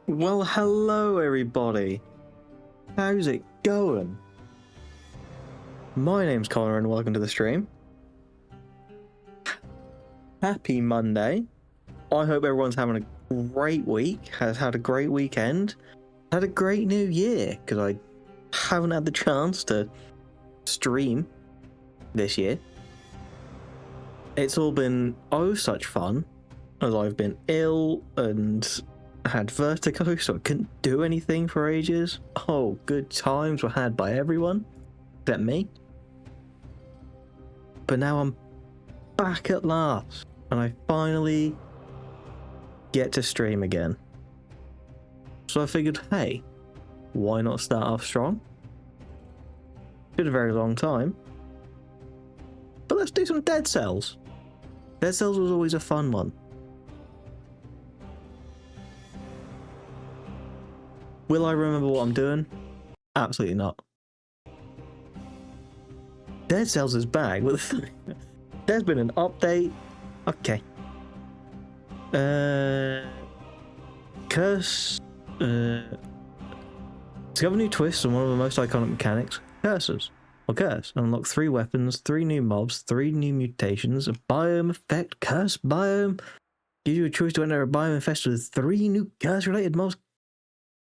Well, hello everybody. How's it going? My name's Connor and welcome to the stream. Happy Monday. I hope everyone's having a great week, has had a great weekend, had a great new year, because I haven't had the chance to stream this year. It's all been oh such fun, as I've been ill and had vertigo, so I couldn't do anything for ages. Oh, good times were had by everyone, except me. But now I'm back at last, and I finally get to stream again. So I figured, hey, why not start off strong? Been a very long time. But let's do some Dead Cells. Dead Cells was always a fun one. Will I remember what I'm doing? Absolutely not. Dead Cells is back. There's been an update. Okay. Curse. Discover new twists on one of the most iconic mechanics. Curses. Or curse. Unlock 3 weapons, 3 new mobs, 3 new mutations, a biome effect, curse biome. Gives you a choice to enter a biome infested with 3 new curse-related mobs.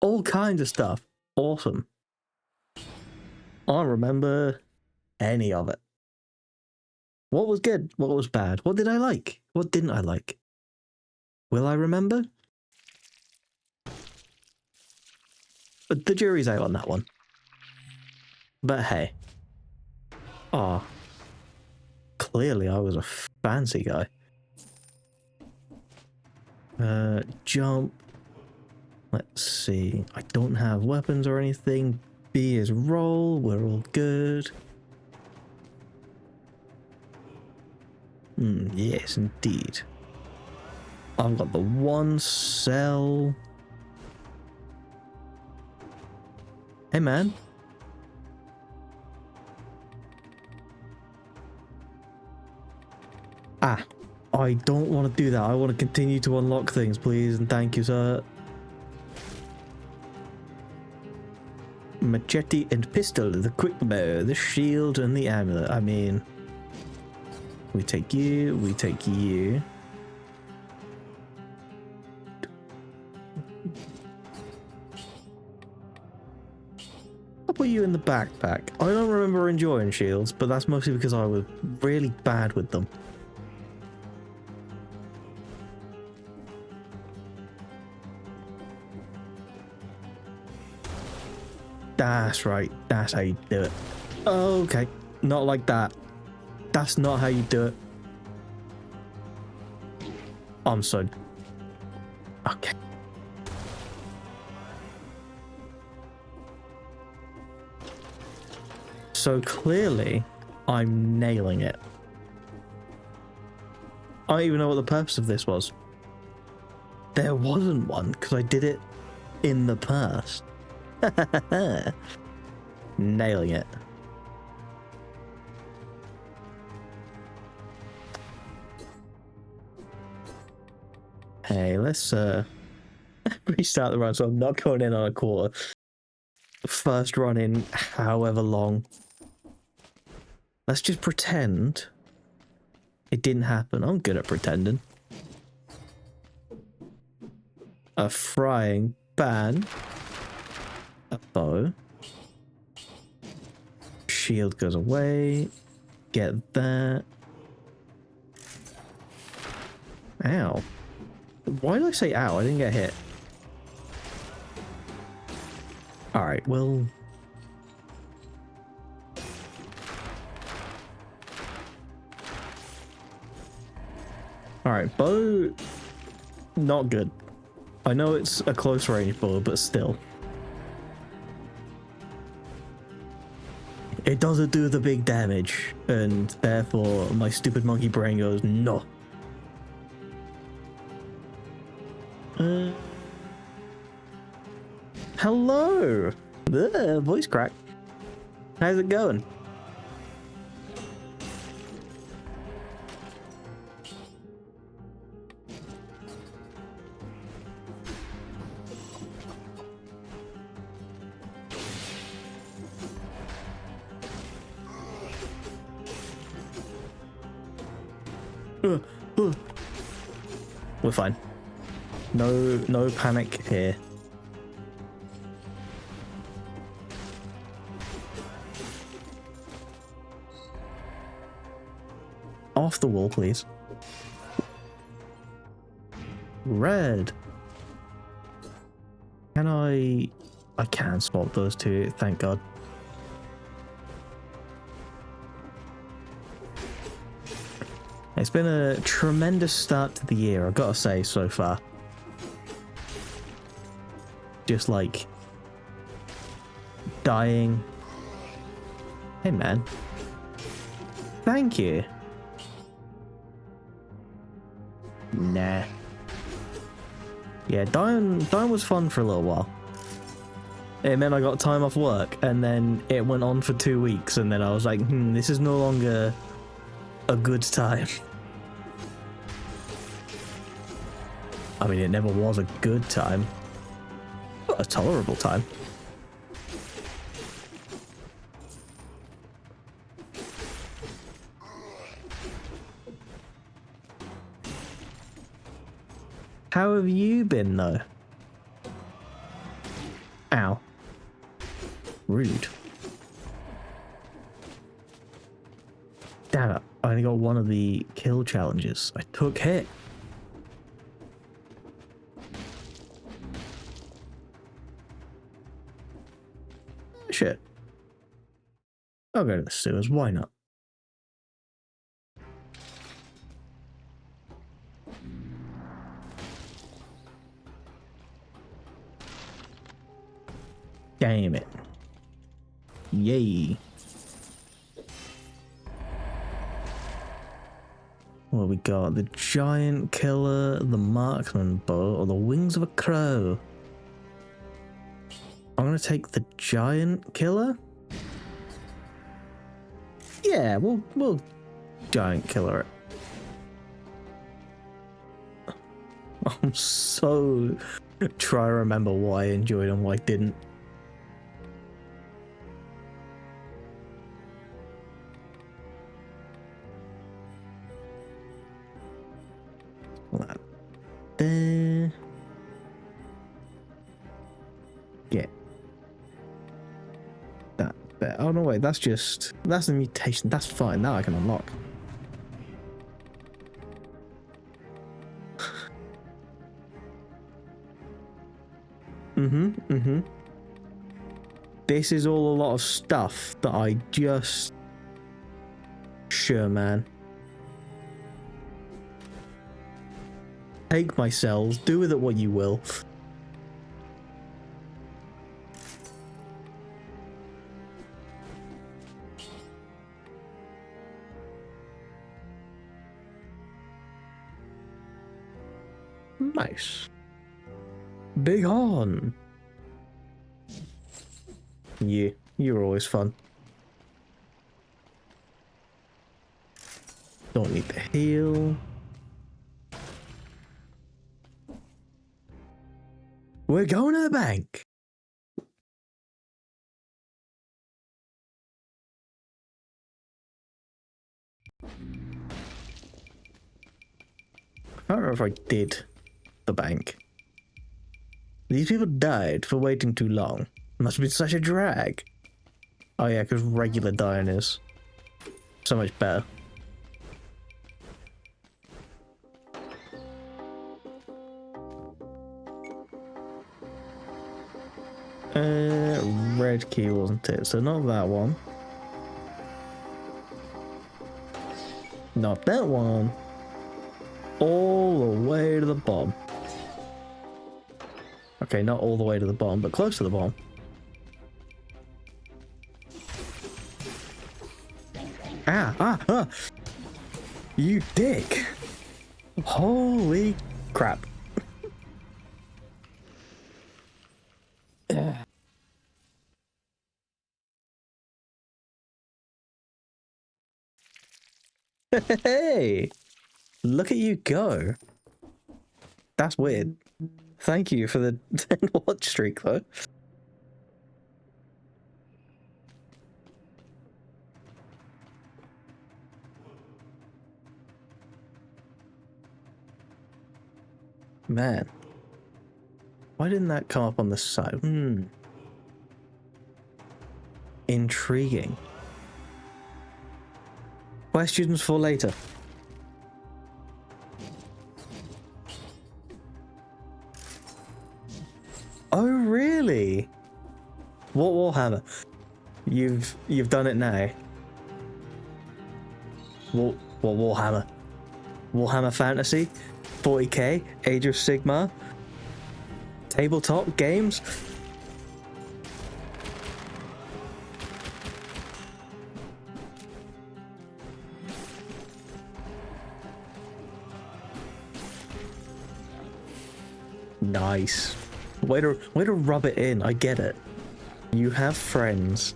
All kinds of stuff. Awesome. I don't remember any of it. What was good? What was bad? What did I like? What didn't I like? Will I remember? But the jury's out on that one. But hey. Ah. Clearly I was a fancy guy. Jump. Let's see. I don't have weapons or anything. B is roll. We're all good. Yes, indeed. I've got the 1 cell. Hey, man. Ah, I don't want to do that. I want to continue to unlock things, please, and thank you, sir. Machete and pistol, the quick bow, the shield, and the amulet. I mean, we take you, we take you. I'll put you in the backpack. I don't remember enjoying shields, but that's mostly because I was really bad with them. That's right. That's how you do it. Okay. Not like that. That's not how you do it. I'm so... Okay. So clearly, I'm nailing it. I don't even know what the purpose of this was. There wasn't one, because I did it in the past. Nailing it. Hey, let's restart the run so I'm not going in on a quarter. First run in however long. Let's just pretend it didn't happen. I'm good at pretending. A frying pan. A bow. Shield goes away. Get that. Ow. Why did I say ow? I didn't get hit. Alright, well... Alright, bow... Not good. I know it's a close range bow, but still. It doesn't do the big damage, and therefore my stupid monkey brain goes, no. Hello! Voice crack. How's it going? We're fine. No panic here. Off the wall, please. Red. Can I can swap those two, thank God. It's been a tremendous start to the year, I've got to say, so far. Just like dying. Hey man. Thank you. Nah. Yeah, dying was fun for a little while. It meant I got time off work, and then it went on for 2 weeks, and then I was like, this is no longer a good time. I mean, it never was a good time, but a tolerable time. How have you been, though? Ow. Rude. Damn it, I only got one of the kill challenges. I took hit. Shit. I'll go to the sewers, why not? Damn it. Yay. What we got? The giant killer, the marksman bow, or the wings of a crow? I'm gonna take the giant killer. Yeah, we'll giant killer it. I'm so trying to remember why I enjoyed and why I didn't. That there. Get that there. Oh no, wait, that's a mutation. That's fine. Now I can unlock. This is all a lot of stuff that I just... Sure, man. Take my cells, do with it what you will. Nice. Big horn. Yeah, you're always fun. Don't need to heal. We're going to the bank. I don't know if I did the bank. These people died for waiting too long. Must have been such a drag. Oh yeah, because regular dying is so much better. Red key, wasn't it? So not that one. Not that one. All the way to the bottom. Okay, not all the way to the bottom, but close to the bottom. Ah! You dick! Holy crap. Hey! Look at you go. That's weird. Thank you for the 10 watch streak, though. Man. Why didn't that come up on the side? Intriguing. Questions for later. Oh really? What Warhammer? You've done it now. What Warhammer? Warhammer Fantasy? 40k? Age of Sigmar? Tabletop games? Nice. Way to rub it in. I get it. You have friends.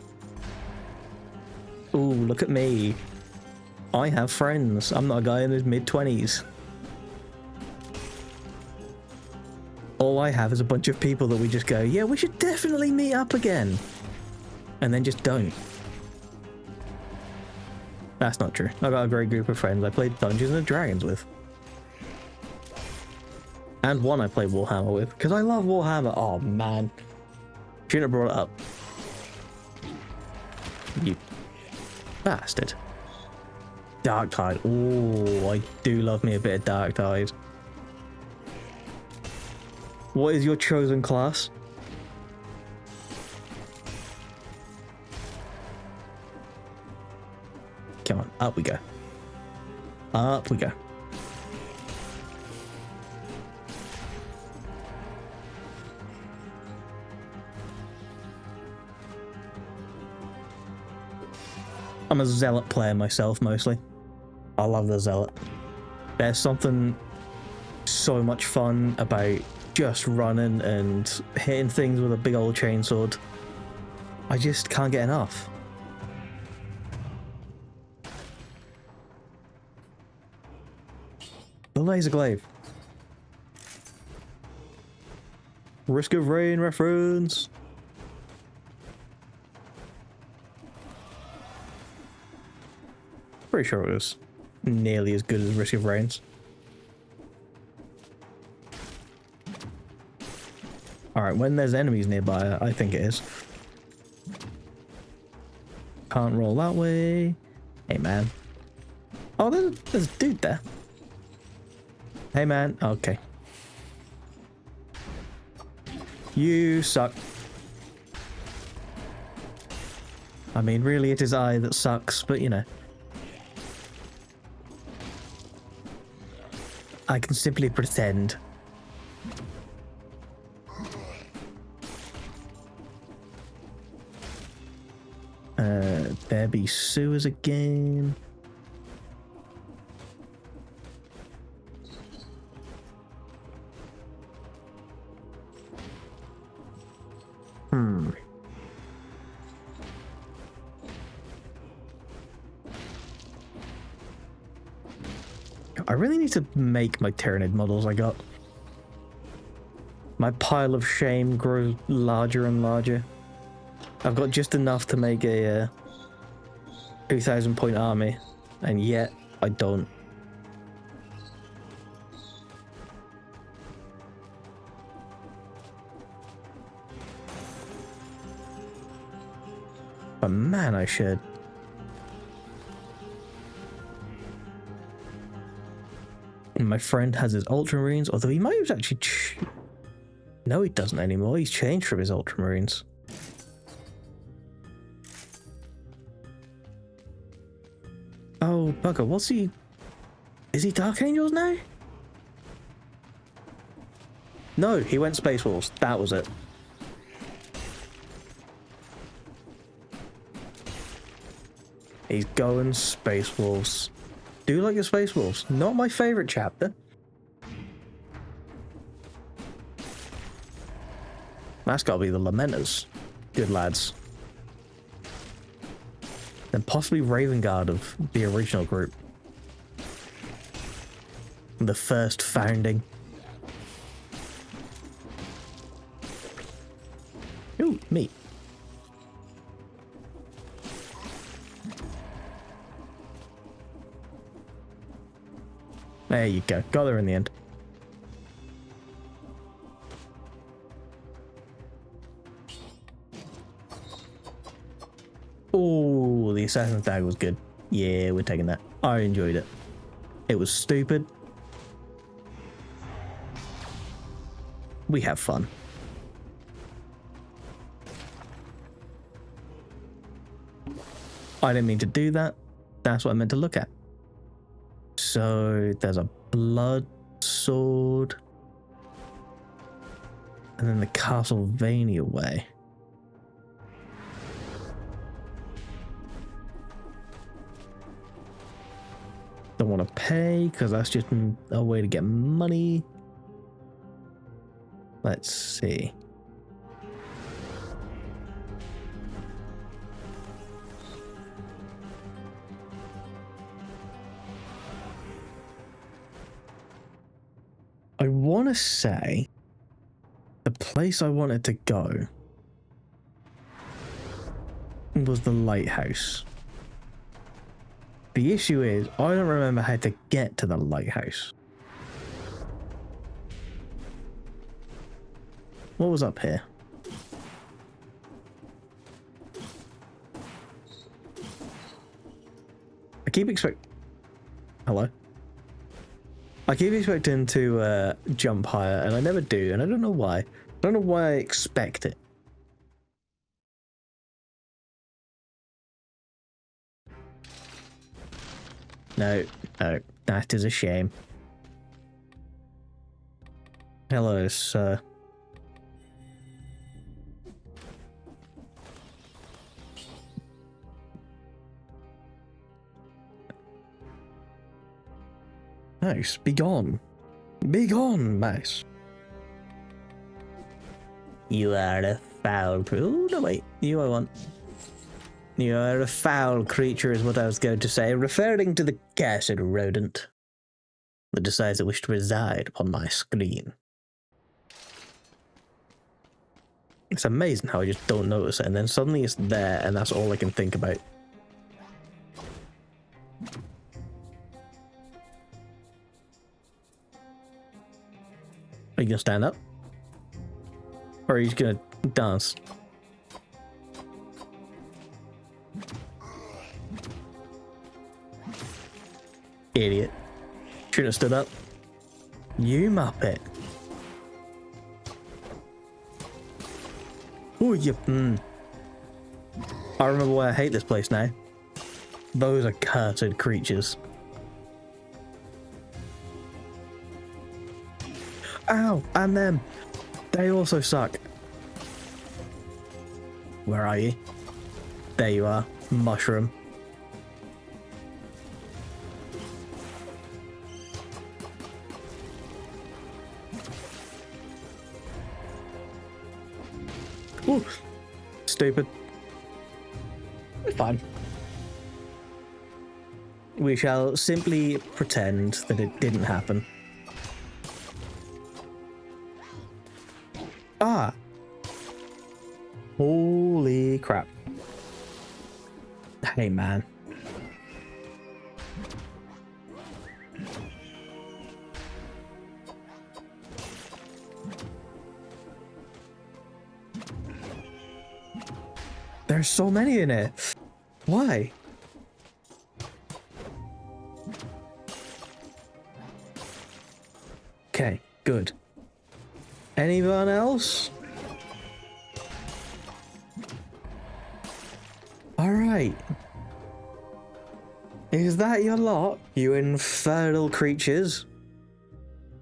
Ooh, look at me. I have friends. I'm not a guy in his mid-20s. All I have is a bunch of people that we just go, yeah, we should definitely meet up again. And then just don't. That's not true. I got a great group of friends I played Dungeons and Dragons with. And one I played Warhammer with, because I love Warhammer. Oh man. Shouldn't have brought it up. You bastard. Darktide. Oh, I do love me a bit of Darktide. What is your chosen class? Come on, up we go. Up we go. I'm a Zealot player myself, mostly. I love the Zealot. There's something so much fun about just running and hitting things with a big old chainsword. I just can't get enough. The laser glaive. Risk of Rain reference. Pretty sure it was nearly as good as Risk of Rains. Alright, when there's enemies nearby, I think it is. Can't roll that way. Hey, man. Oh, there's a dude there. Hey, man. Okay. You suck. I mean, really, it is I that sucks, but you know. I can simply pretend. There be sewers again. I really need to make my Tyranid models I got. My pile of shame grows larger and larger. I've got just enough to make a 2,000 point army, and yet I don't. But man, I should. My friend has his Ultramarines, although he might have actually... No, he doesn't anymore. He's changed from his Ultramarines. Oh, bugger. What's he... Is he Dark Angels now? No, he went Space Wolves. That was it. He's going Space Wolves. Do like your Space Wolves. Not my favourite chapter. That's got to be the Lamenters. Good lads. Then possibly Raven Guard of the original group. The first founding. Ooh, meat. There you go. Got there in the end. Assassin's Tag was good. Yeah, we're taking that. I enjoyed it. It was stupid. We have fun. I didn't mean to do that. That's what I meant to look at. So there's a blood sword. And then the Castlevania way. Don't want to pay because that's just a way to get money. Let's see. I want to say the place I wanted to go was the lighthouse. The issue is, I don't remember how to get to the lighthouse. What was up here? I keep expecting... Hello? I keep expecting to jump higher, and I never do, and I don't know why. I don't know why I expect it. No, no, that is a shame. Hello, sir. Mouse, be gone. Be gone, mouse. You are a foul... Oh, no, wait. You I want. You are a foul creature is what I was going to say, referring to the cursed rodent that decides it wishes to reside upon my screen. It's amazing how I just don't notice it, and then suddenly it's there, and that's all I can think about. Are you gonna stand up? Or are you just gonna dance? Idiot. Shouldn't have stood up. You muppet. Oh, you... I remember why I hate this place now. Those are cursed creatures. Ow! And them! They also suck. Where are you? There you are. Mushroom. Ooh, stupid. It's fine. We shall simply pretend that it didn't happen. Ah! Holy crap. Hey, man. There's so many in it. Why? Okay, good. Anyone else? Alright. Is that your lot, you infernal creatures?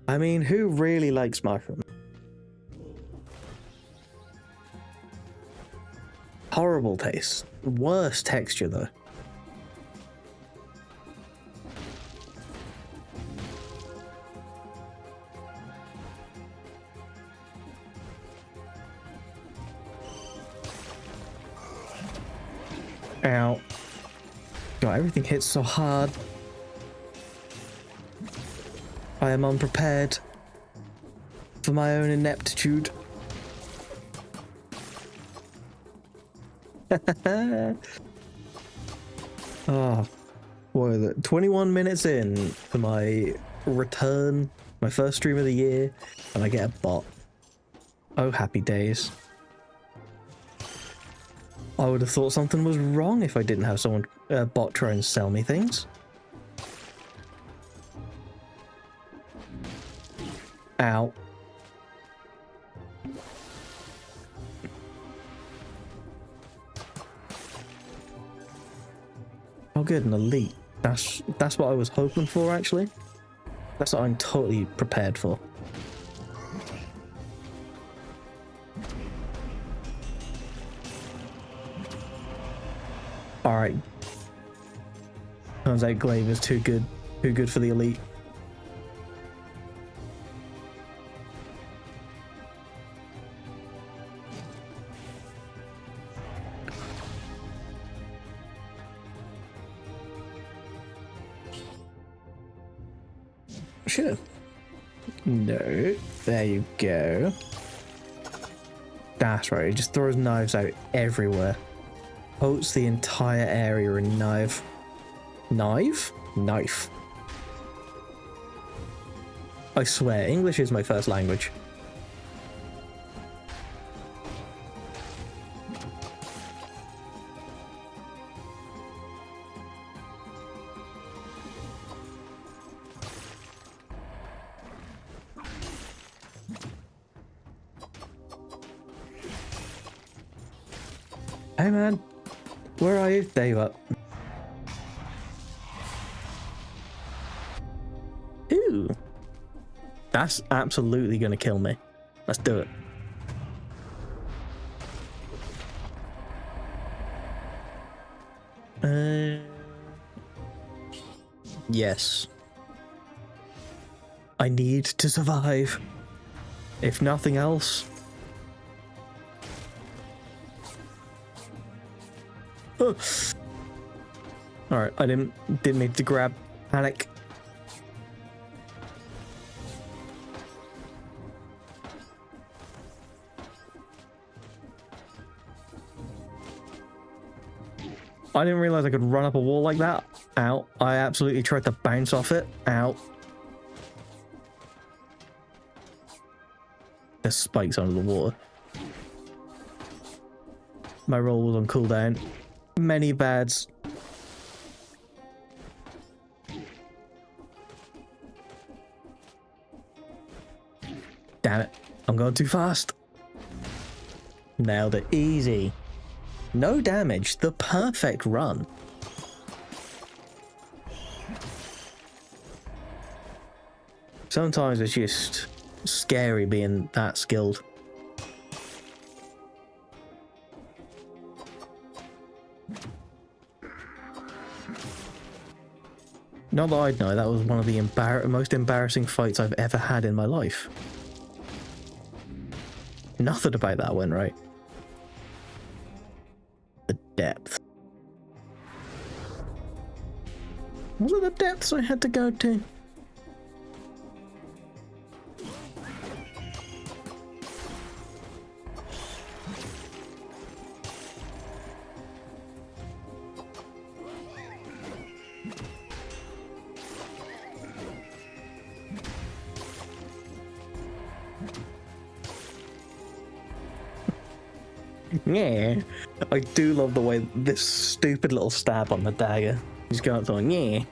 I mean, who really likes mushrooms? Horrible taste. Worst texture, though. Ow. God, everything hits so hard. I am unprepared for my own ineptitude. Oh, what is it? 21 minutes in for my return, my first stream of the year, and I get a bot. Oh, happy days. I would have thought something was wrong if I didn't have someone bot try and sell me things. Ow. Oh good, an elite. That's what I was hoping for, actually. That's what I'm totally prepared for. Alright. Turns out Glaive is too good for the elite. Sure. No. There you go. That's right. It just throws knives out everywhere. Coats the entire area in knife. Knife? Knife. I swear, English is my first language. Hey man, where are you? There you are. Ooh. That's absolutely gonna kill me. Let's do it. Yes. I need to survive. If nothing else. Alright, I didn't need to grab panic. I didn't realize I could run up a wall like that. Ow. I absolutely tried to bounce off it. Ow. There's spikes under the water. My roll was on cooldown. Many bads. Damn it. I'm going too fast. Nailed it. Easy. No damage. The perfect run. Sometimes it's just scary being that skilled. Not that I'd know, that was one of the most embarrassing fights I've ever had in my life. Nothing about that went right. The depth. What are the depths I had to go to? Yeah, I do love the way this stupid little stab on the dagger. He's going on, yeah.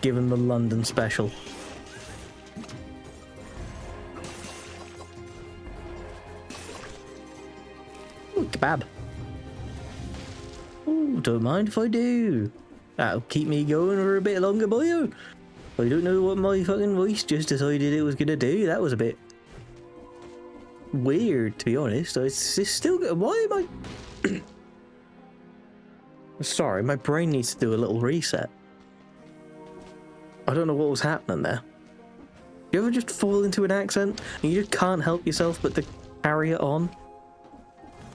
Given the London special. Ooh, kebab. Ooh, don't mind if I do. That'll keep me going for a bit longer, boy. I don't know what my fucking voice just decided it was gonna do. That was a bit weird, to be honest. It's still good. Why am I... Sorry, my brain needs to do a little reset. I don't know what was happening there. You ever just fall into an accent and you just can't help yourself but to carry it on?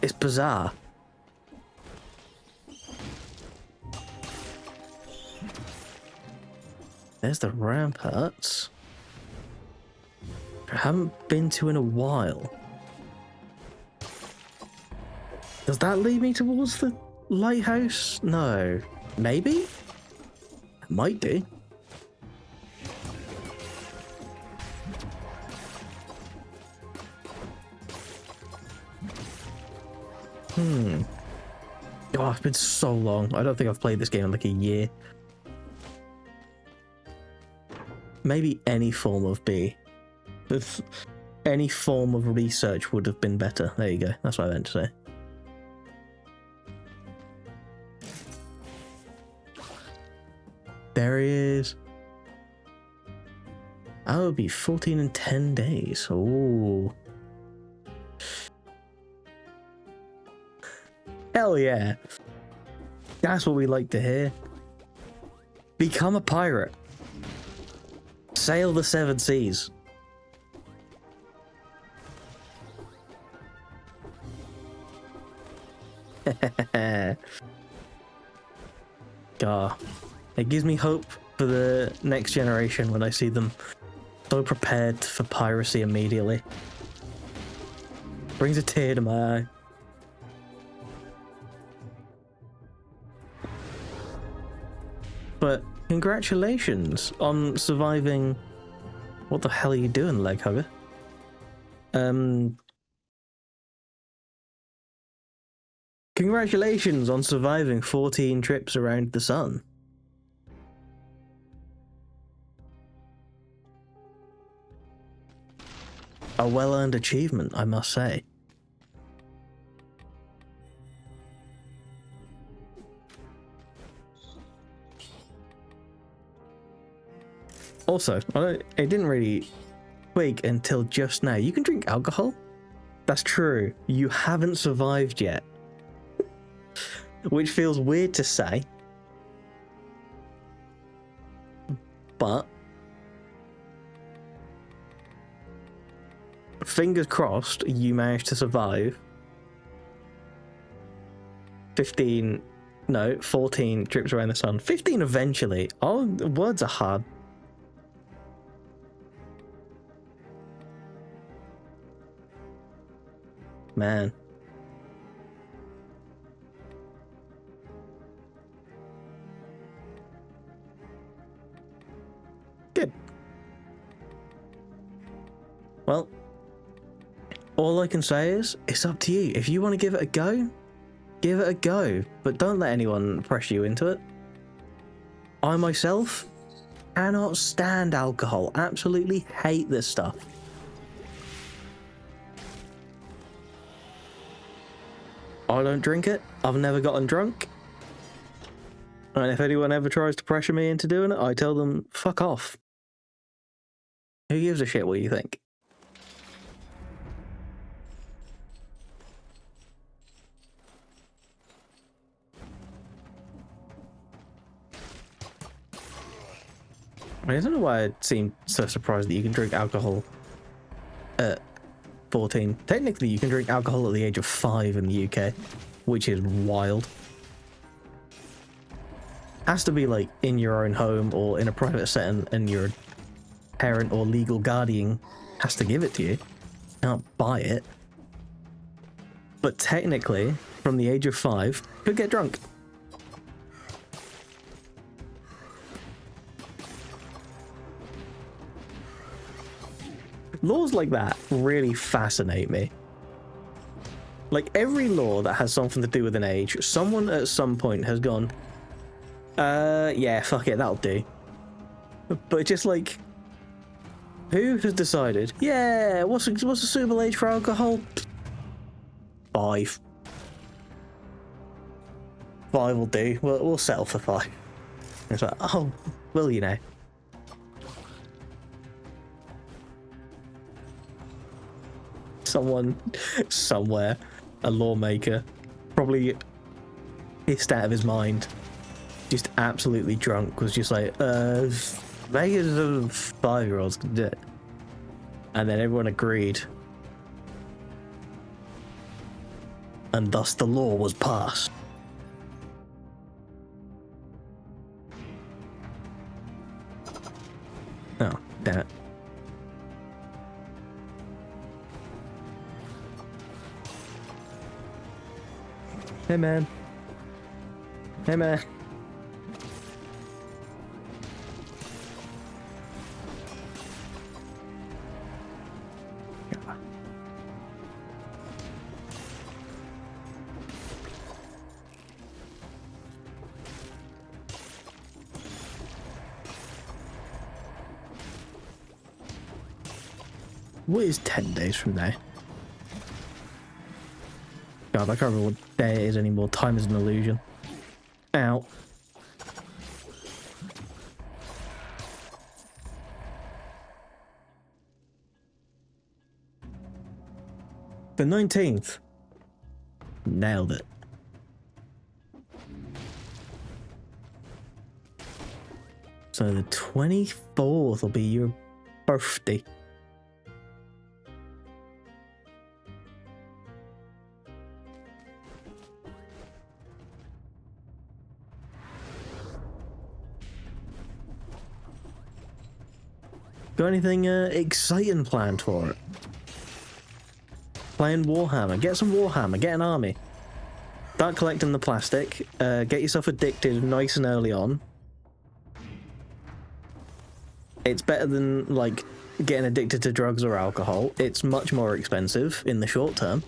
It's bizarre. There's the ramparts. I haven't been to in a while. Does that lead me towards the lighthouse? No. Maybe? It might do. Oh, it's been so long. I don't think I've played this game in like a year. Maybe any form of B. If any form of research would have been better. There you go. That's what I meant to say. There he is. That would be 14 and 10 days. Oh. Hell yeah. That's what we like to hear. Become a pirate. Sail the seven seas. God. It gives me hope for the next generation when I see them so prepared for piracy immediately. Brings a tear to my eye. But congratulations on surviving. What the hell are you doing, leg hugger? Congratulations on surviving 14 trips around the sun. A well-earned achievement, I must say. Also, it didn't really twig until just now. You can drink alcohol? That's true. You haven't survived yet. Which feels weird to say. But fingers crossed you managed to survive 14 trips around the sun. 15 eventually. Oh, words are hard. Man. Good. Well, all I can say is, it's up to you. If you want to give it a go, give it a go. But don't let anyone pressure you into it. I myself cannot stand alcohol. Absolutely hate this stuff. I don't drink it. I've never gotten drunk. And if anyone ever tries to pressure me into doing it, I tell them, fuck off. Who gives a shit what you think? I don't know why I seem so surprised that you can drink alcohol at 14. Technically, you can drink alcohol at the age of 5 in the UK, which is wild. Has to be like in your own home or in a private setting, and your parent or legal guardian has to give it to you. You can't buy it. But technically, from the age of 5, could get drunk. Laws like that really fascinate me. Like, every law that has something to do with an age, someone at some point has gone, yeah, fuck it, that'll do. But just like, who has decided, yeah, what's a suitable age for alcohol? 5. 5 will do. We'll settle for 5. It's like, oh, will you now? Someone, somewhere, a lawmaker, probably pissed out of his mind, just absolutely drunk, was just like, maybe 5-year-olds can do it. And then everyone agreed. And thus the law was passed. Oh, damn it. Hey man. Hey man. What is 10 days from now? God, I can't remember what day it is anymore. Time is an illusion. Ow. The 19th. Nailed it. So the 24th will be your birthday. Got anything exciting planned for it? Playing Warhammer. Get some Warhammer. Get an army. Start collecting the plastic. Get yourself addicted nice and early on. It's better than, like, getting addicted to drugs or alcohol. It's much more expensive in the short term.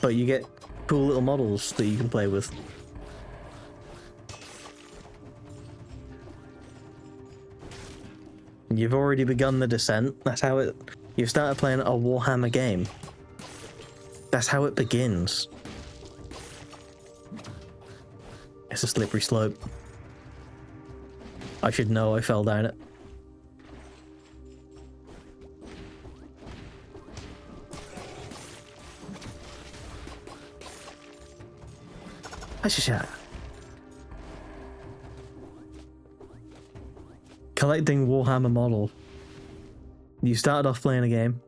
But you get cool little models that you can play with. You've already begun the descent. That's how it... You've started playing a Warhammer game. That's how it begins. It's a slippery slope. I should know I fell down it. Collecting Warhammer model. You started off playing a game.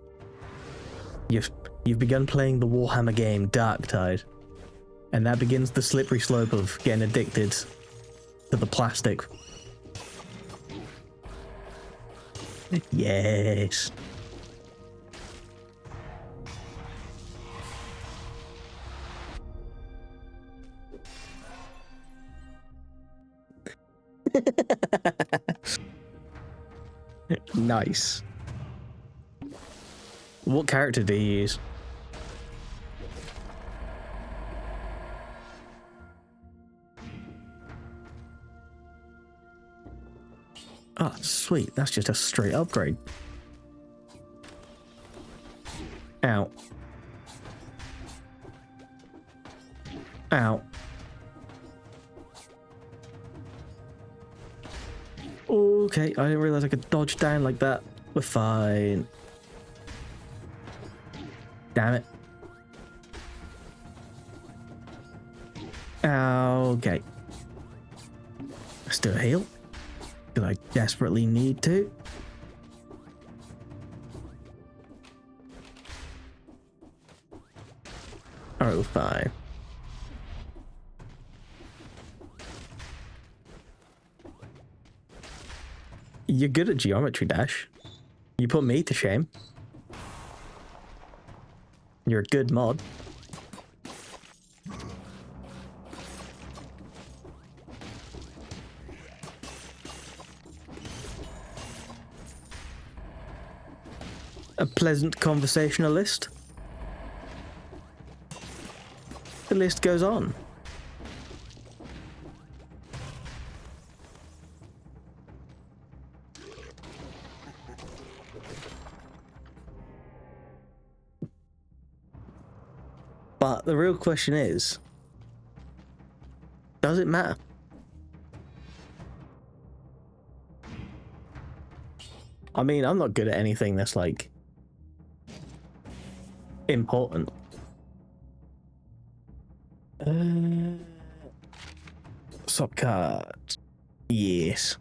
You've begun playing the Warhammer game Darktide, and that begins the slippery slope of getting addicted to the plastic. Yes. Nice. What character do you use? Oh, sweet. That's just a straight upgrade. Ow. Ow. Okay, I didn't realize I could dodge down like that. We're fine. Damn it. Okay. Let's do a heal. Because I desperately need to. Alright, we're fine. You're good at geometry dash. You put me to shame. You're a good mod. A pleasant conversationalist. The list goes on. But the real question is, does it matter? I mean, I'm not good at anything that's like important. Swap cards. Yes.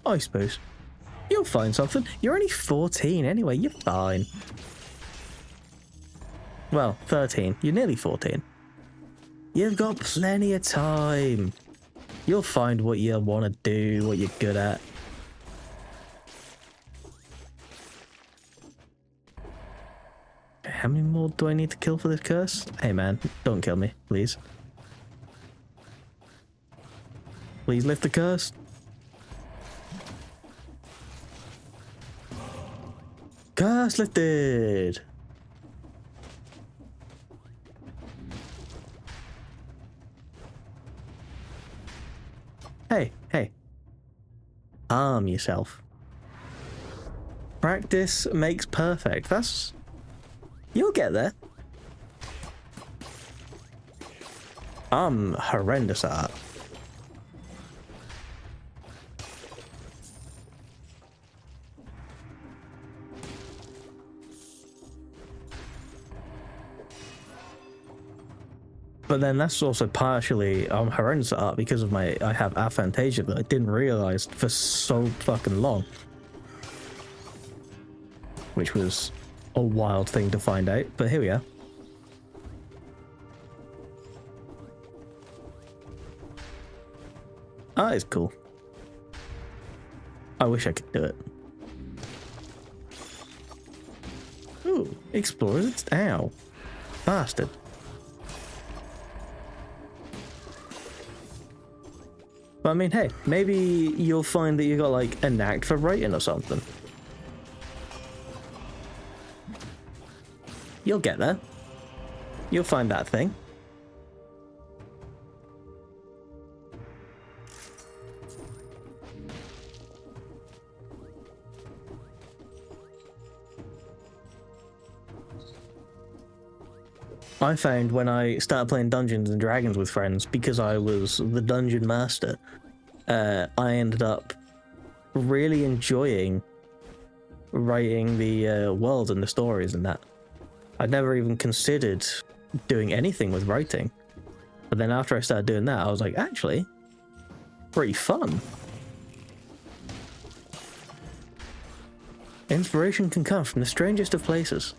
I suppose. You'll find something. You're only 14 anyway. You're fine. Well, 13. You're nearly 14. You've got plenty of time. You'll find what you want to do, what you're good at. How many more do I need to kill for this curse? Hey man, don't kill me, please. Please lift the curse. Curse lifted! Hey, hey. Arm yourself. Practice makes perfect. That's... You'll get there. I'm horrendous at it. But then that's also partially I'm horrendous at art because of I have aphantasia that I didn't realize for so fucking long. Which was a wild thing to find out, but here we are. Art is cool. I wish I could do it. Ooh, explorers, ow. Bastard. But I mean, hey, maybe you'll find that you got like a knack for writing or something. You'll get there. You'll find that thing. I found when I started playing Dungeons and Dragons with friends, because I was the dungeon master, I ended up really enjoying writing the worlds and the stories and that. I'd never even considered doing anything with writing. But then after I started doing that, I was like, actually, pretty fun. Inspiration can come from the strangest of places.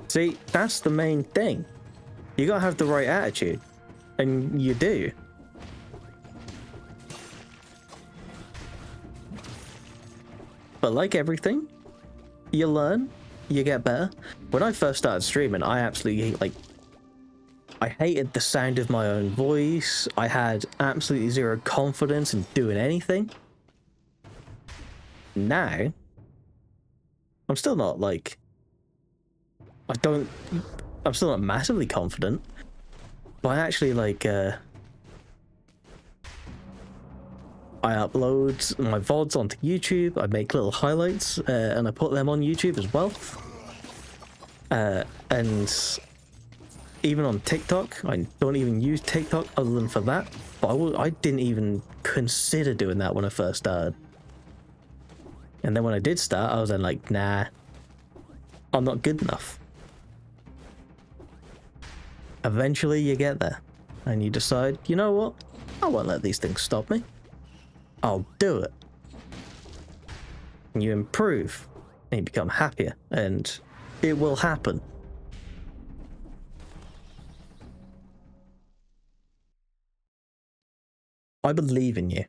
See, that's the main thing. You gotta have the right attitude. And you do. But like everything, you learn, you get better. When I first started streaming, I absolutely, like, I hated the sound of my own voice. I had absolutely zero confidence in doing anything. Now, I'm still not, like... I'm still not massively confident, but I actually, like, I upload my VODs onto YouTube, I make little highlights, and I put them on YouTube as well. And even on TikTok, I don't even use TikTok other than for that, but I didn't even consider doing that when I first started. And then when I did start, I was then like, nah, I'm not good enough. Eventually you get there and you decide, you know what? I won't let these things stop me. I'll do it. And you improve and you become happier and it will happen. I believe in you.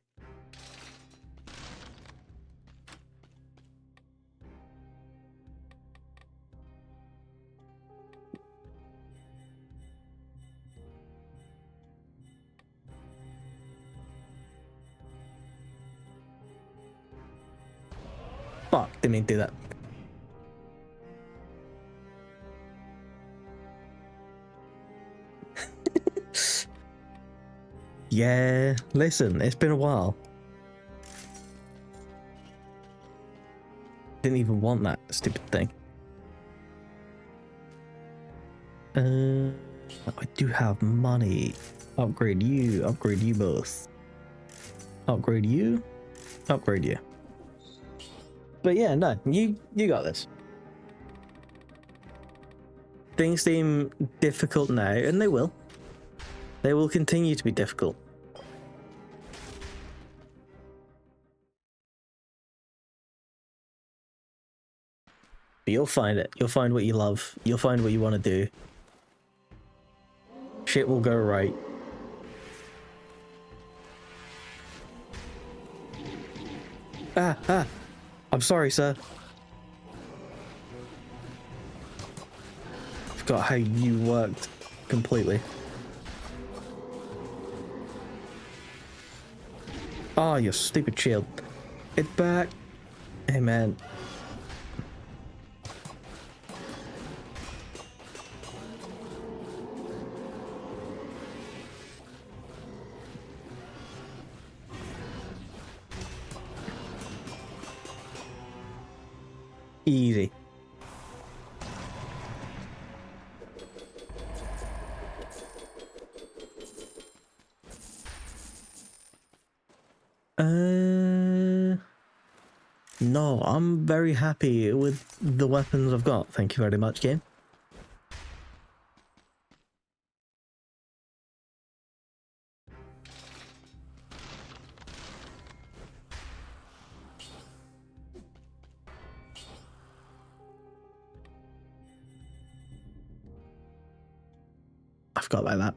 Fuck, didn't mean to do that. Yeah, listen, it's been a while. Didn't even want that stupid thing. I do have money. Upgrade you both. Upgrade you, upgrade you. But yeah, no, you got this. Things seem difficult now, and they will. They will continue to be difficult. But you'll find it. You'll find what you love. You'll find what you want to do. Shit will go right. I'm sorry, sir. Forgot how you worked completely. Oh, you stupid shield. It's back. Hey, man. Easy. No, I'm very happy with the weapons I've got. Thank you very much, game. I forgot about that.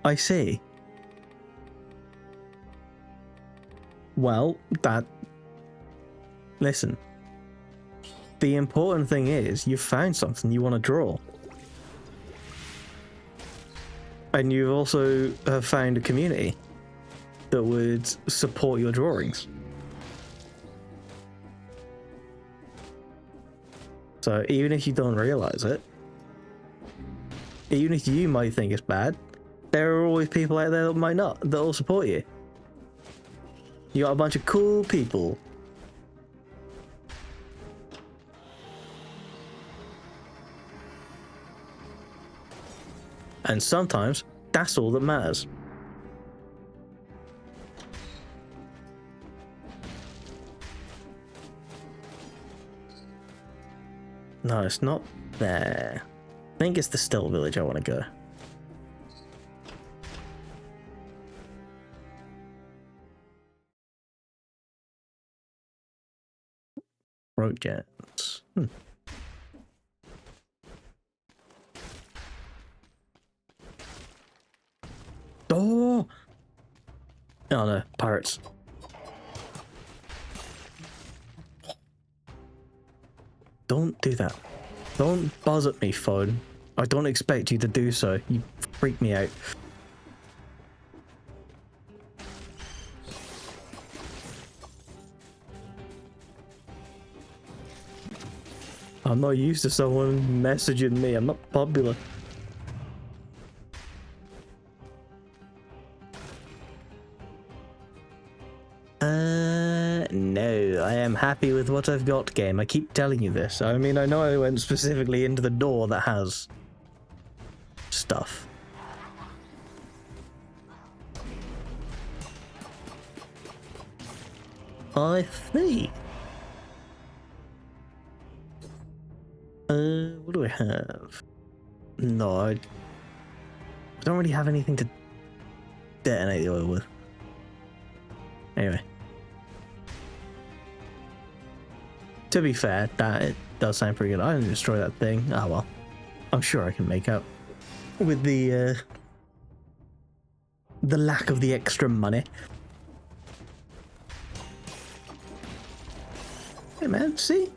I see. Well, listen. The important thing is you found something you want to draw. And you've also found a community that would support your drawings. So even if you don't realize it, even if you might think it's bad, there are always people out there that might not, that will support you. You got a bunch of cool people. And sometimes that's all that matters. No, it's not there. I think it's the Still Village I want to go. Projects. Oh! Oh no, pirates. Don't do that. Don't buzz at me, phone. I don't expect you to do so. You freak me out. I'm not used to someone messaging me. I'm not popular. No, I am happy with what I've got, game. I keep telling you this. I mean, I know I went specifically into the door that has stuff. I see. What do I have? No, I don't really have anything to detonate the oil with. Anyway. To be fair, that it does sound pretty good. I didn't destroy that thing. Ah, well. I'm sure I can make up with the lack of the extra money. Hey man, see?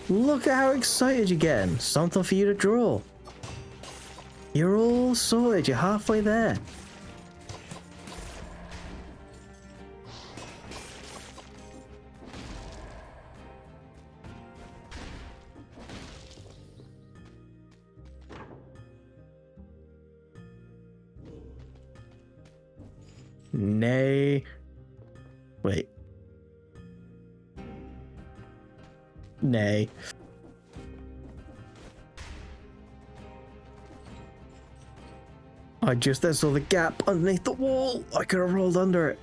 Look at how excited you're getting. Something for you to draw. You're all sorted. You're halfway there. Nay. Wait. Nay. I saw the gap underneath the wall. I could have rolled under it.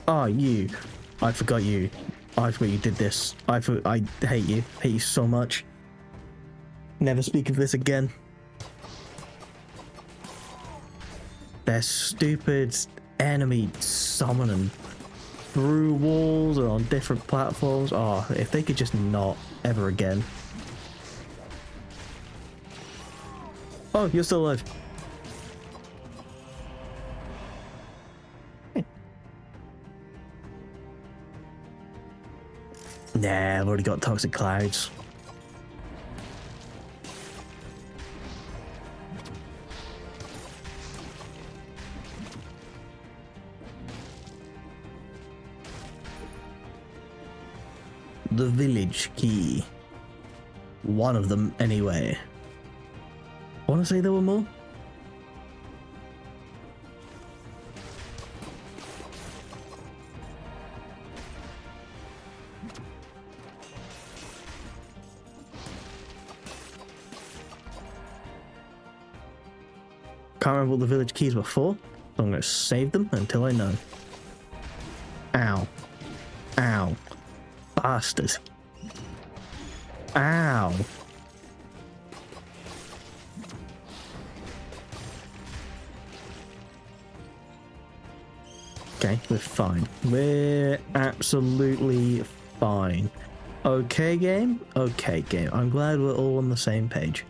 Oh, you. I forgot you. I forgot you did this. I hate you. Hate you so much. Never speak of this again. They're stupid. enemy summoning through walls or on different platforms. Oh, if they could just not ever again. Oh, you're still alive. Nah, I've already got toxic clouds. The village key. One of them, anyway. I want to say there were more. Can't remember what the village keys were for, so I'm going to save them until I know. Ow. Ow. Bastard. Ow. Okay, we're fine. We're absolutely fine. Okay, game? Okay, game. I'm glad we're all on the same page.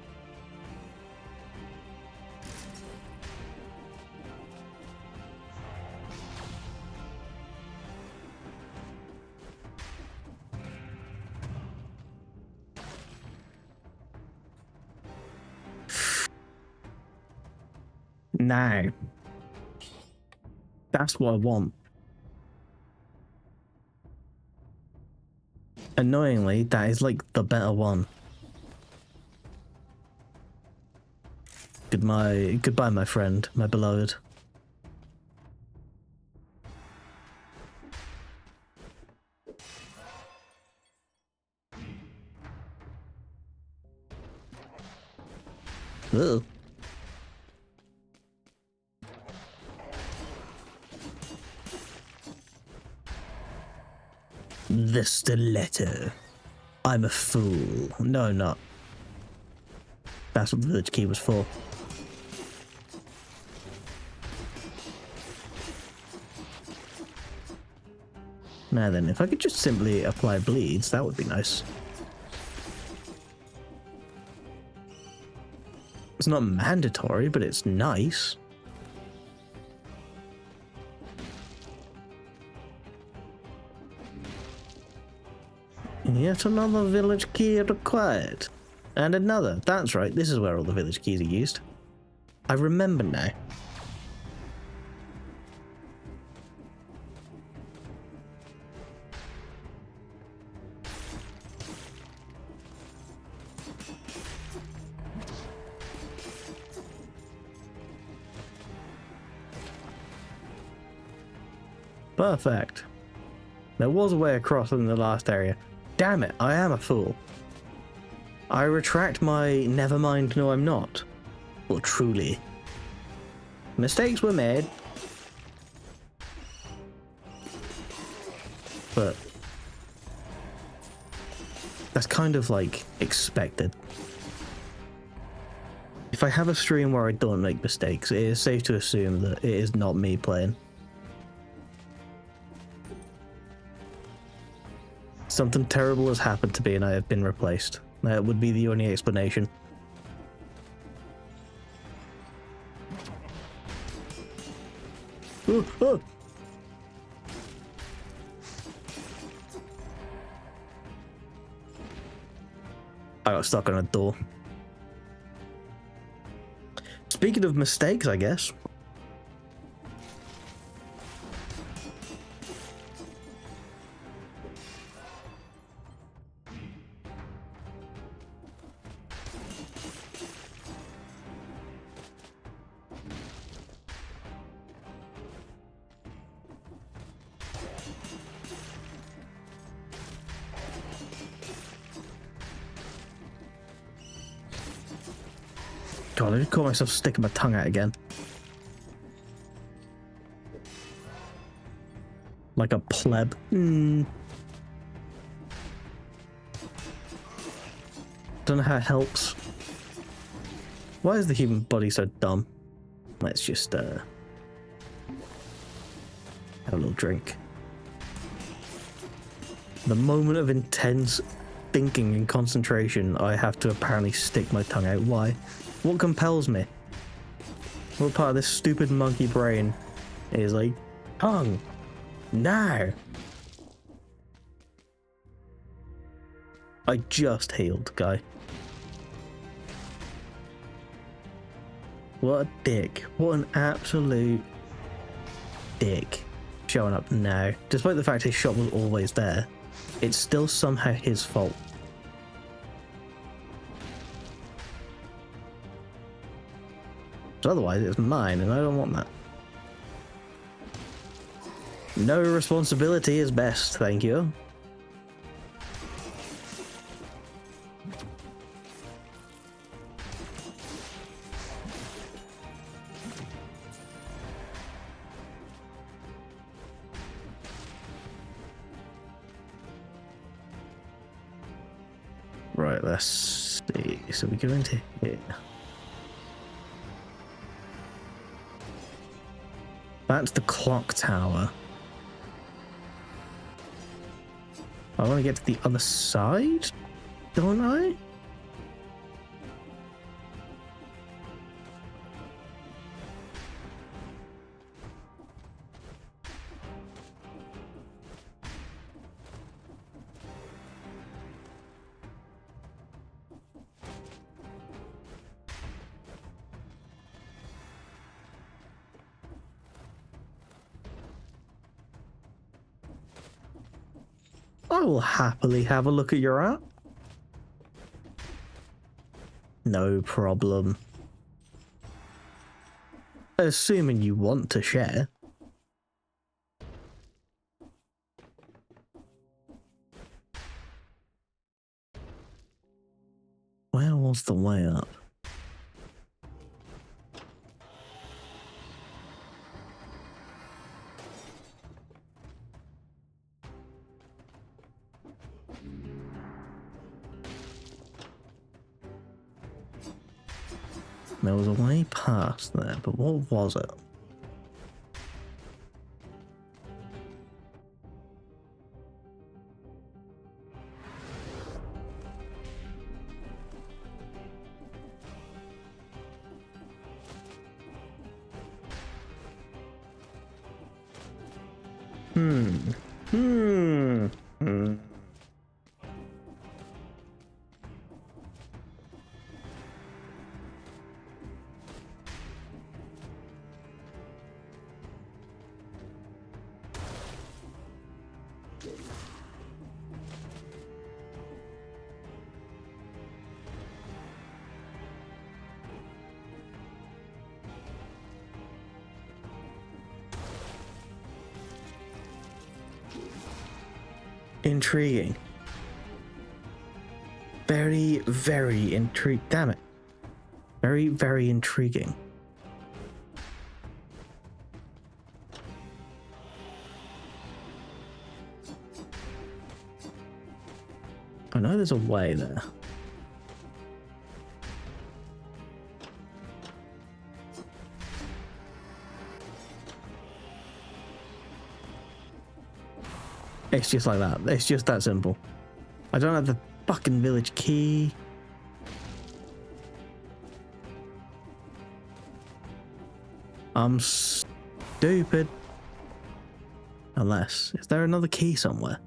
Now, that's what I want. Annoyingly, that is like the better one. Goodbye, my friend, my beloved. Ugh. The stiletto. I'm a fool. No, not. That's what the village key was for. Now then, if I could just simply apply bleeds, that would be nice. It's not mandatory, but it's nice. Yet another village key required. And another. That's right, this is where all the village keys are used. I remember now. Perfect. There was a way across in the last area. Damn it, I am a fool. I retract my never mind, no I'm not. Well, truly. Mistakes were made. But that's kind of like expected. If I have a stream where I don't make mistakes, it is safe to assume that it is not me playing. Something terrible has happened to me and I have been replaced. That would be the only explanation. Oh, oh. I got stuck on a door. Speaking of mistakes, I guess. God, I just caught myself sticking my tongue out again. Like a pleb. Don't know how it helps. Why is the human body so dumb? Let's just Have a little drink. The moment of intense thinking and concentration, I have to apparently stick my tongue out. Why? What compels me? What part of this stupid monkey brain is like, tongue, now? I just healed, guy. What a dick. What an absolute dick. Showing up now. Despite the fact his shot was always there, it's still somehow his fault. So otherwise it's mine and I don't want that. No responsibility is best, thank you. Right, let's see. So we go into here. That's the clock tower. I want to get to the other side, don't I? I will happily have a look at your app. No problem. Assuming you want to share. Where was the way up? There was a way past there, but what was it? Intriguing. Very, very intriguing. Damn it. Very, very intriguing. I know there's a way there. It's just like that. It's just that simple. I don't have the fucking village key. I'm stupid. Unless, is there another key somewhere?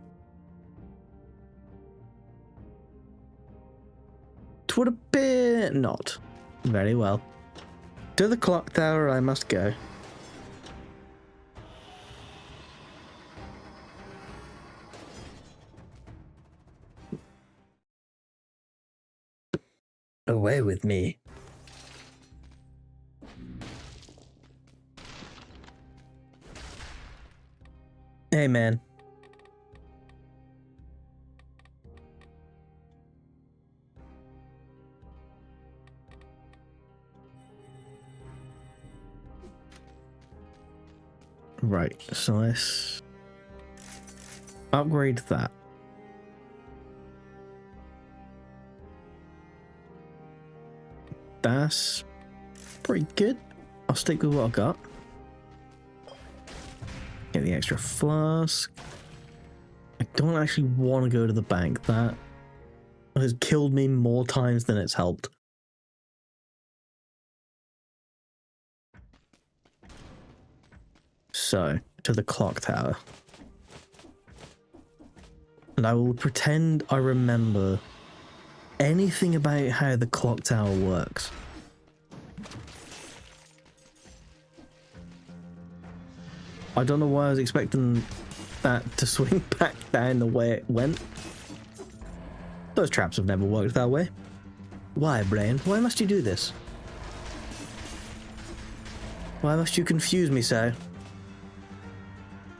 It would appear not. Very well. To the clock tower I must go. Away with me. Hey, man. Right, so let's upgrade that. That's pretty good. I'll stick with what I got. Get the extra flask. I don't actually want to go to the bank. That has killed me more times than it's helped. So, to the clock tower. And I will pretend I remember anything about how the clock tower works. I don't know why I was expecting that to swing back down the way it went. Those traps have never worked that way. Why, brain? Why must you do this? Why must you confuse me so?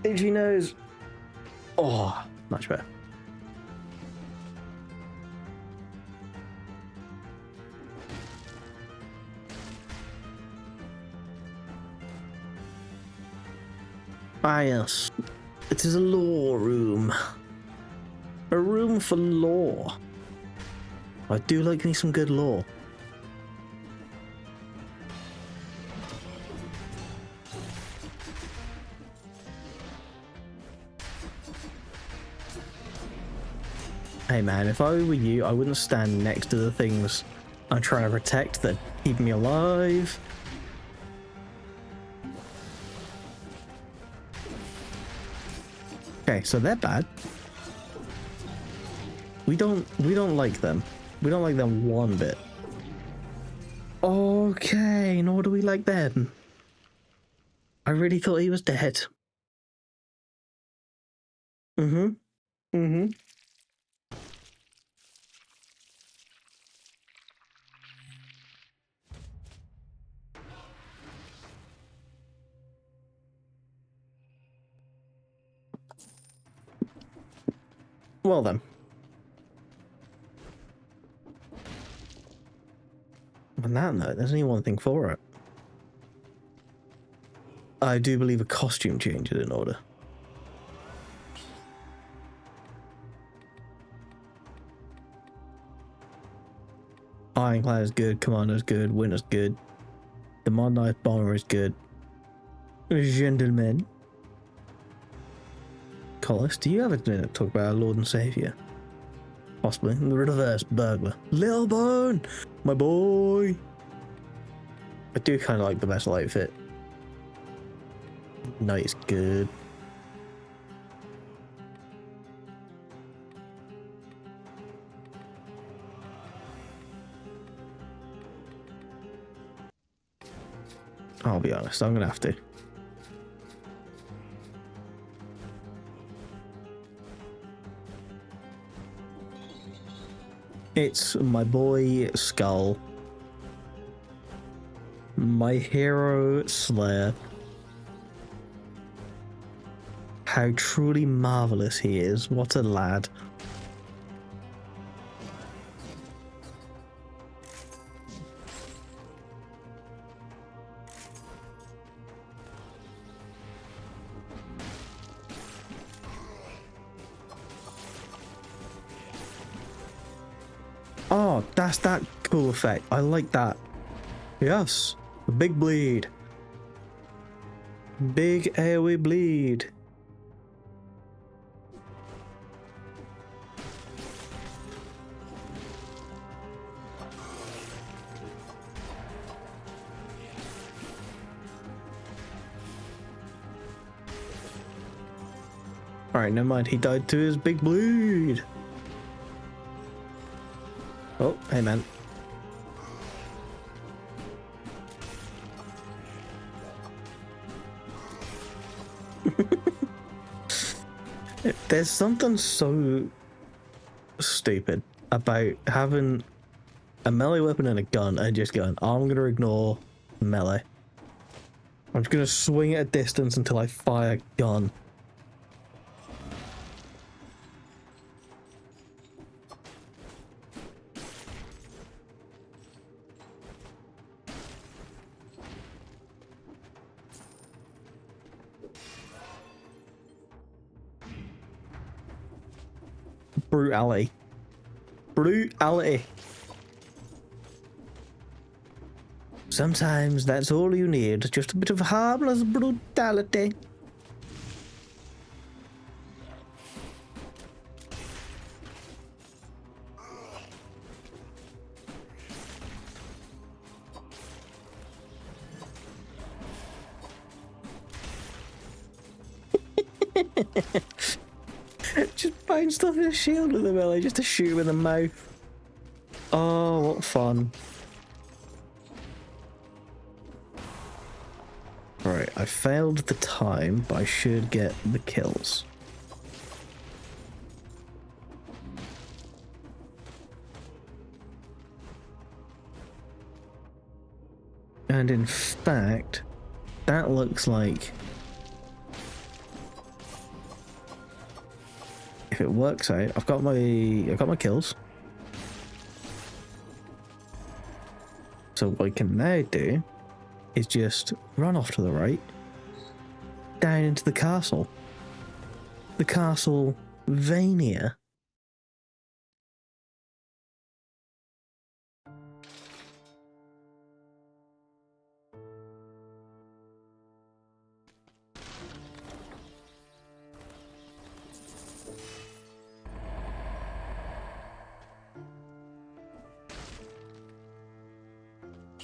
Itchy nose. Oh, much better. Ah, yes. It is a lore room. A room for lore. I do like me some good lore. Hey man, if I were you, I wouldn't stand next to the things I'm trying to protect that keep me alive. Okay, so they're bad. We don't like them. We don't like them one bit. Okay, nor do we like them. I really thought he was dead. Well then. On that note, there's only one thing for it. I do believe a costume change is in order. Ironclad is good, Commando's good, Winter's good, the Modernized Bomber is good. Gentlemen. Collis, do you have a minute to talk about our Lord and Savior? Possibly. The reverse burglar. Little Bone! My boy! I do kind of like the metal outfit. Knight's good. I'll be honest, I'm gonna have to. It's my boy Skull. My hero Slayer. How truly marvelous he is. What a lad. Oh, that's that cool effect. I like that. Yes, a big bleed. Big AoE bleed. Alright, never mind. He died to his big bleed. Oh, hey man. There's something so stupid about having a melee weapon and a gun and just going, I'm gonna ignore melee. I'm just gonna swing at a distance until I fire a gun. Brutality. Brutality. Sometimes that's all you need, just a bit of harmless brutality. Just buying stuff in a shield with the melee just to shoot him in the mouth. Oh, what fun. Right, I failed the time, but I should get the kills. And in fact, that looks like if it works out, I've got my kills. So what I can now do is just run off to the right, down into the castle. The Castle Vania.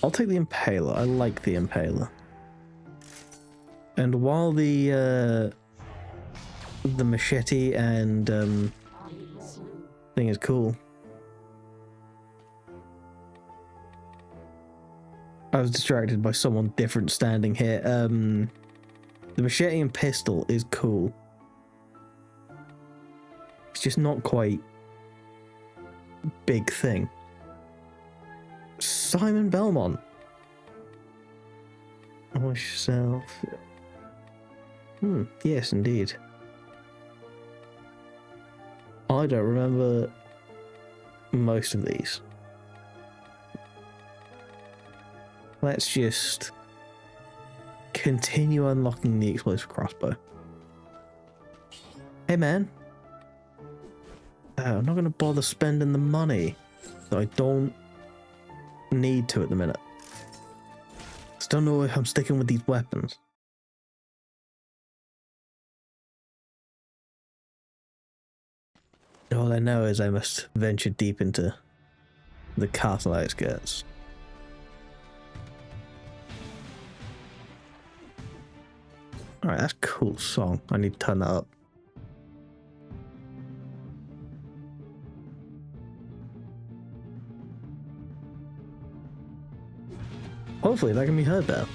I'll take the Impaler. I like the Impaler. And while the machete and thing is cool, I was distracted by someone different standing here. The machete and pistol is cool. It's just not quite big thing. Simon Belmont. Myself. Yes, indeed. I don't remember most of these. Let's just continue unlocking the explosive crossbow. Hey man. I'm not going to bother spending the money that I don't need to at the minute. Just don't know if I'm sticking with these weapons. All I know is I must venture deep into the castle outskirts. Alright, that's a cool song. I need to turn that up. Hopefully that can be heard better.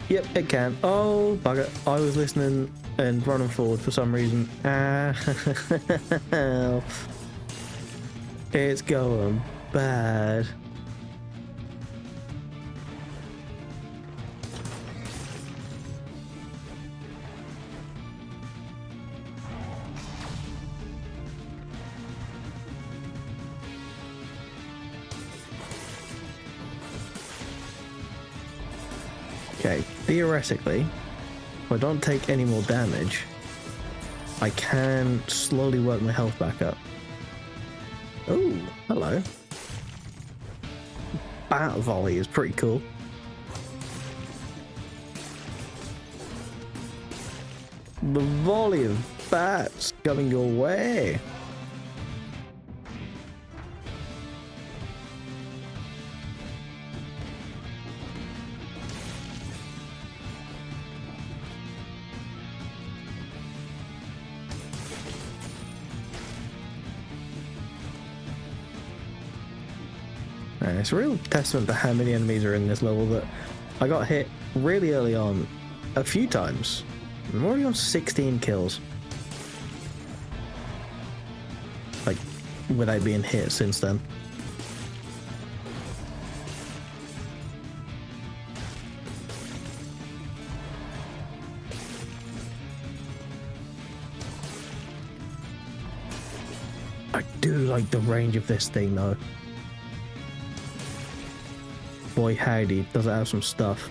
Yep, it can. Oh, bugger. I was listening and running forward for some reason. It's going bad. Okay, theoretically, if I don't take any more damage, I can slowly work my health back up. Oh, hello. Bat volley is pretty cool. The volley of bats coming your way. It's a real testament to how many enemies are in this level that I got hit really early on a few times. I'm already on 16 kills. Like, without being hit since then. I do like the range of this thing though. Boy howdy, does it have some stuff.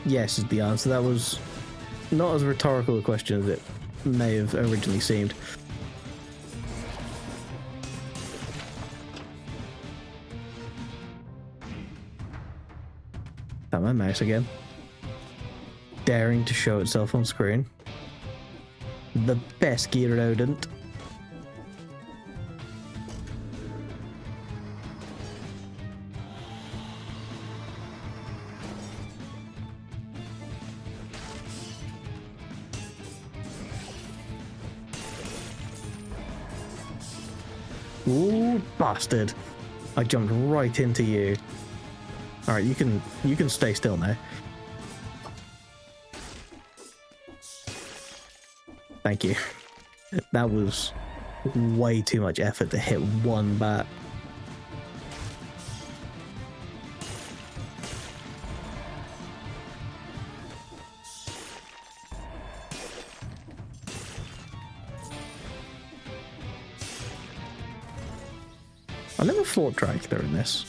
Yes is the answer. That was not as rhetorical a question as it may have originally seemed. That my mouse again. Daring to show itself on screen. The best Gyrodont. Ooh, bastard. I jumped right into you. Alright, you can stay still now. Thank you. That was way too much effort to hit one bat. I never fought Dracula in this.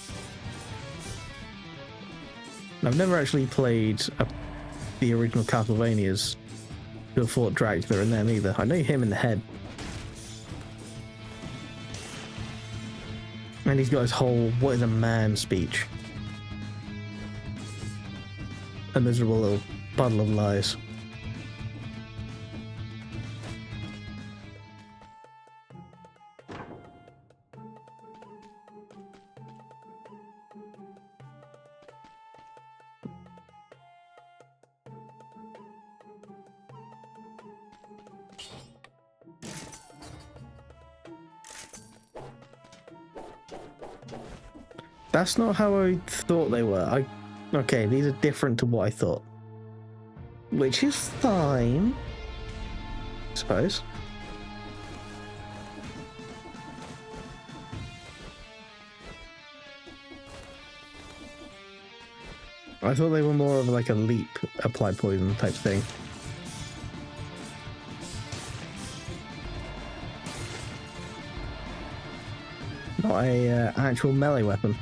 I've never actually played the original Castlevanias who have fought Dracula in them either. I know him in the head. And he's got his whole "what is a man" speech. A miserable little bundle of lies. That's not how I thought they were. Okay, these are different to what I thought. Which is fine, I suppose. I thought they were more of like a leap, apply poison type thing. Not a actual melee weapon.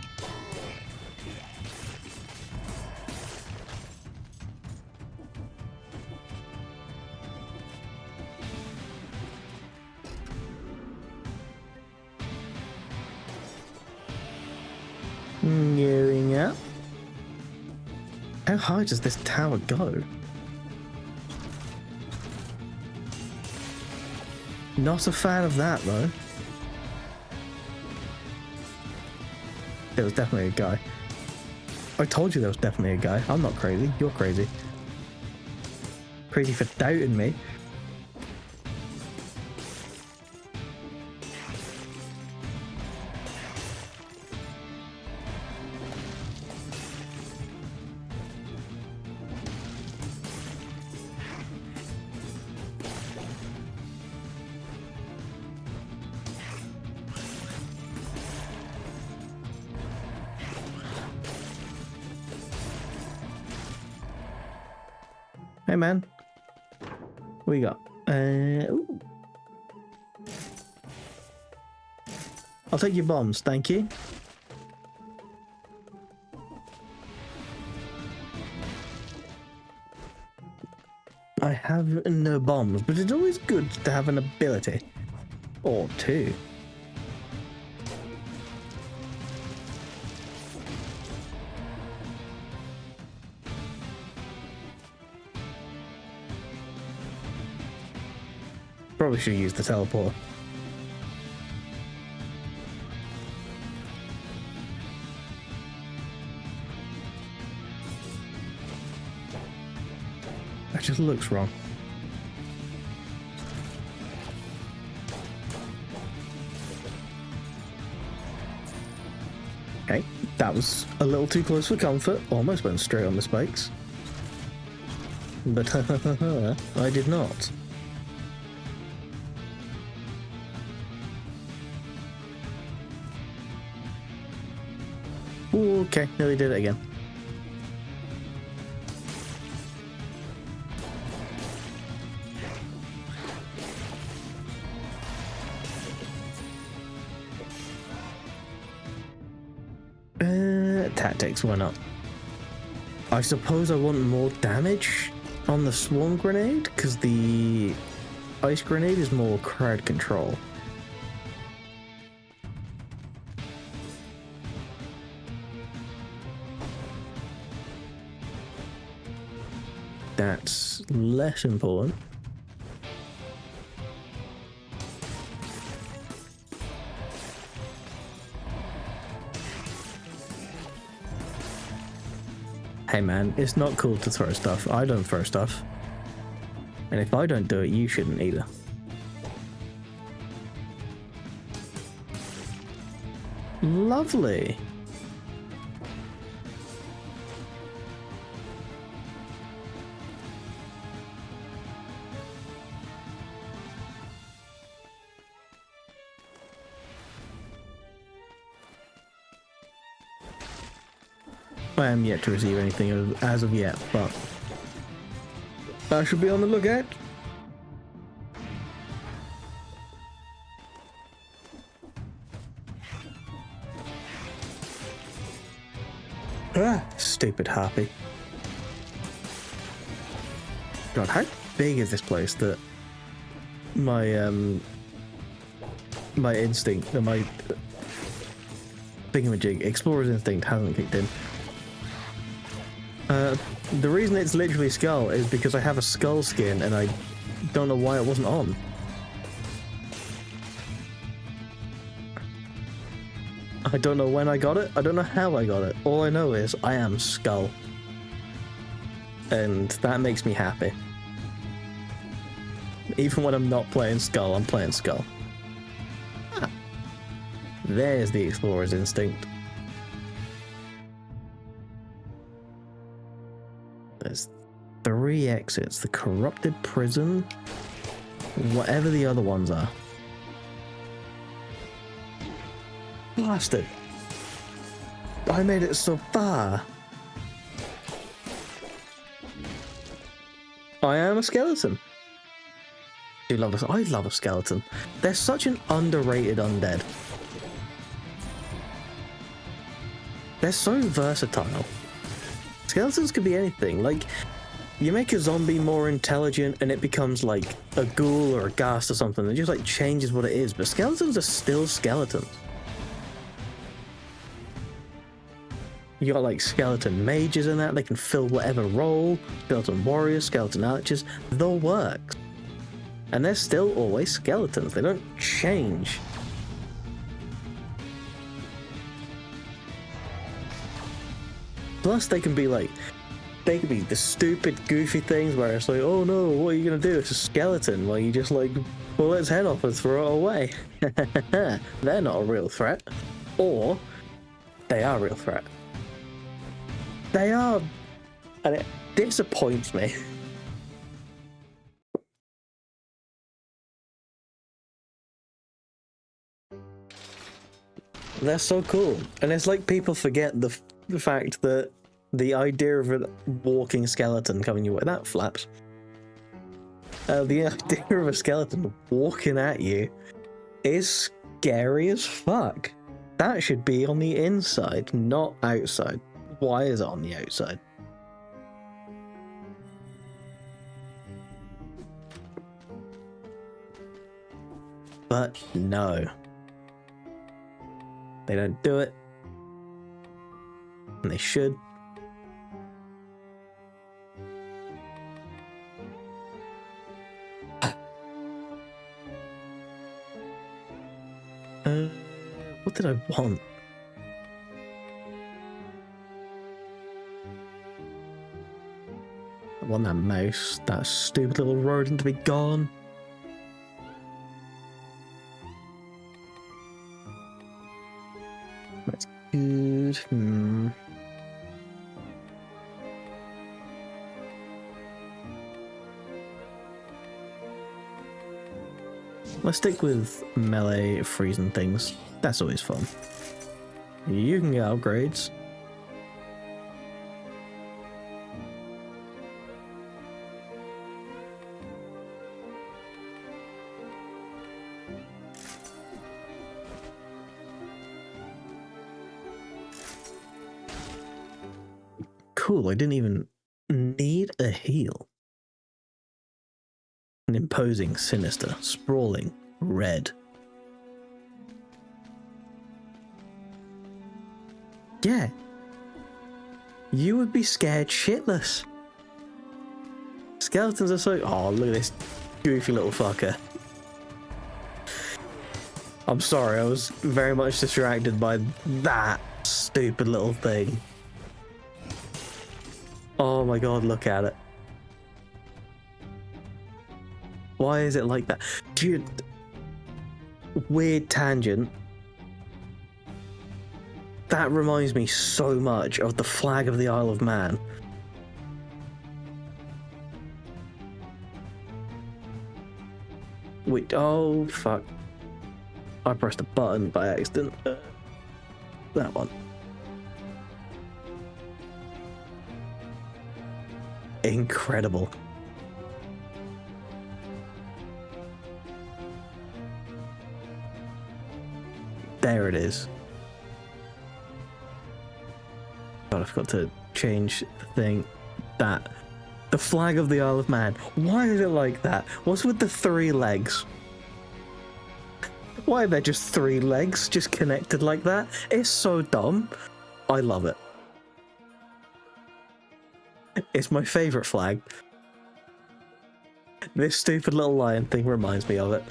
Gearing up. How high does this tower go? Not a fan of that though. There was definitely a guy. I told you there was definitely a guy. I'm not crazy. You're crazy. Crazy for doubting me. Hey man, what you got? Ooh. I'll take your bombs, thank you. I have no bombs, but it's always good to have an ability. Or two. Probably should use the teleporter. That just looks wrong. Okay, that was a little too close for comfort. Almost went straight on the spikes. But I did not. Okay, nearly did it again. Tactics, why not? I suppose I want more damage on the swarm grenade because the Ice Grenade is more crowd control. That's less important. Hey man, it's not cool to throw stuff. I don't throw stuff. And if I don't do it, you shouldn't either. Lovely. I am yet to receive anything as of yet, but I should be on the lookout. Ah, stupid harpy. God, how big is this place that my my instinct, my thingamajig, explorer's instinct hasn't kicked in. The reason it's literally skull is because I have a skull skin and I don't know why it wasn't on. I don't know when I got it, I don't know how I got it. All I know is I am skull. And that makes me happy. Even when I'm not playing skull, I'm playing skull. Ah. There's the explorer's instinct. There's 3 exits. The corrupted prison, whatever the other ones are. Blasted! I made it so far. I am a skeleton. I love a skeleton. They're such an underrated undead. They're so versatile. Skeletons could be anything. Like, you make a zombie more intelligent and it becomes like a ghoul or a ghast or something. It just like changes what it is. But skeletons are still skeletons. You got like skeleton mages in that. They can fill whatever role. Skeleton warriors, skeleton archers. They'll work. And they're still always skeletons. They don't change. Plus, they can be the stupid, goofy things where it's like, oh no, what are you gonna do? It's a skeleton. Well, you just like pull its head off and throw it away. They're not a real threat. Or, they are a real threat. They are, and it disappoints me. They're so cool. And it's like people forget the fact that the idea of a walking skeleton coming your way, that flaps. The idea of a skeleton walking at you is scary as fuck. That should be on the inside, not outside. Why is it on the outside? But no. They don't do it. And they should. What did I want? I want that mouse, that stupid little rodent to be gone. That's good. Let's stick with melee freezing things. That's always fun. You can get upgrades. Cool, I didn't even need a heal. An imposing, sinister, sprawling, red. Yeah. You would be scared shitless. Skeletons are so... Oh, look at this goofy little fucker. I'm sorry, I was very much distracted by that stupid little thing. Oh my god, look at it. Why is it like that? Dude, weird tangent. That reminds me so much of the flag of the Isle of Man. Wait, oh fuck. I pressed a button by accident. That one. Incredible. There it is. God, I forgot to change the thing. That. The flag of the Isle of Man. Why is it like that? What's with the 3 legs? Why are there just 3 legs just connected like that? It's so dumb. I love it. It's my favorite flag. This stupid little lion thing reminds me of it.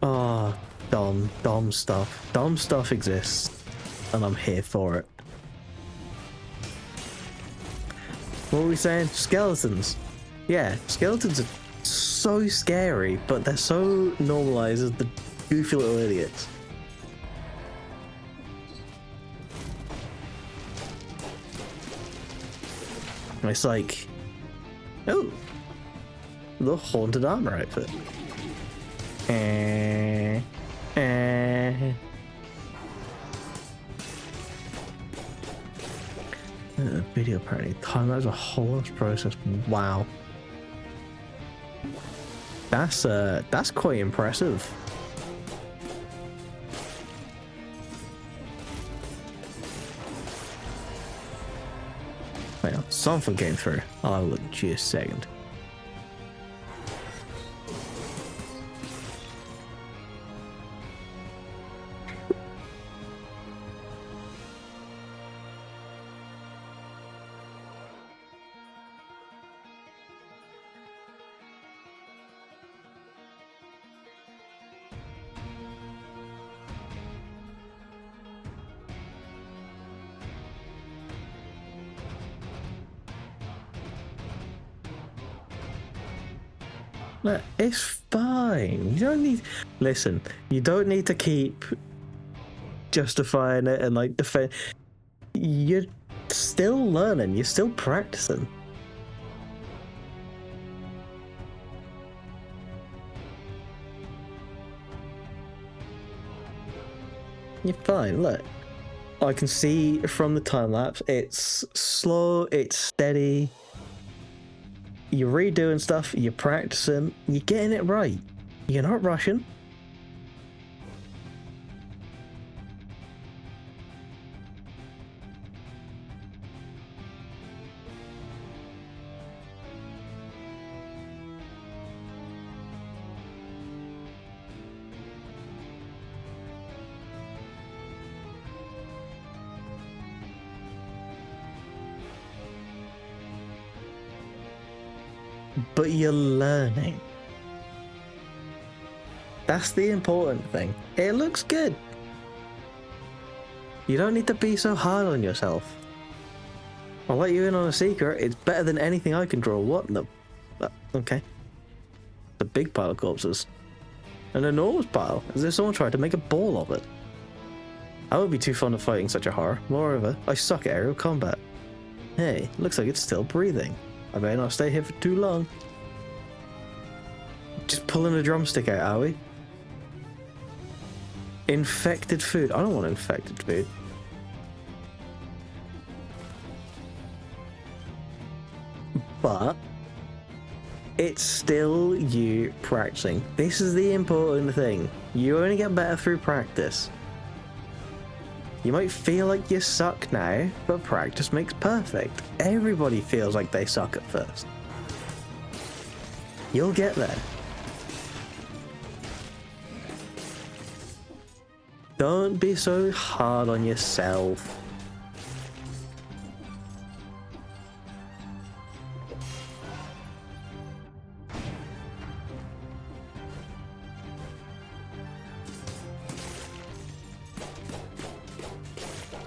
Oh, dumb stuff. Dumb stuff exists, and I'm here for it. What were we saying? Skeletons. Yeah, skeletons are so scary, but they're so normalized as the goofy little idiots. It's like, oh, the haunted armor outfit. Video apparently time that was a whole process. Wow, that's quite impressive. Wait, something came through. I'll have a look in just a second. Look, it's fine. You don't need... Listen, you don't need to keep justifying it and like defend... You're still learning. You're still practicing. You're fine. Look, I can see from the time lapse. It's slow. It's steady. You're redoing stuff, you're practicing, you're getting it right. You're not rushing. But you're learning. That's the important thing. It looks good. You don't need to be so hard on yourself. I'll let you in on a secret. It's better than anything I can draw. What the... Okay. The big pile of corpses. An enormous pile, as if someone tried to make a ball of it. I won't be too fond of fighting such a horror. Moreover, I suck at aerial combat. Hey, looks like it's still breathing. I better not stay here for too long. Just pulling a drumstick out, are we? Infected food. I don't want infected food. But it's still you practicing. This is the important thing. You only get better through practice. You might feel like you suck now, but practice makes perfect. Everybody feels like they suck at first. You'll get there. Don't be so hard on yourself.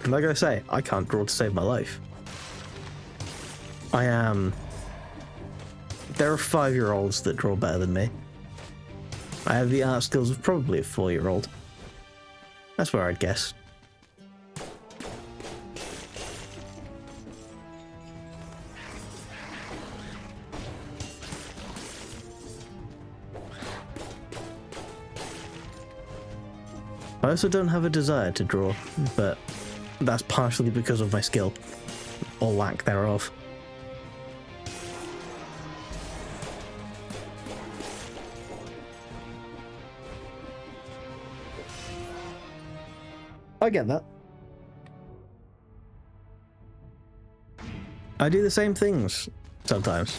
Like I say, I can't draw to save my life. There are 5-year-olds that draw better than me. I have the art skills of probably a 4-year-old. That's where I'd guess. I also don't have a desire to draw, but that's partially because of my skill, or lack thereof. I get that. I do the same things sometimes.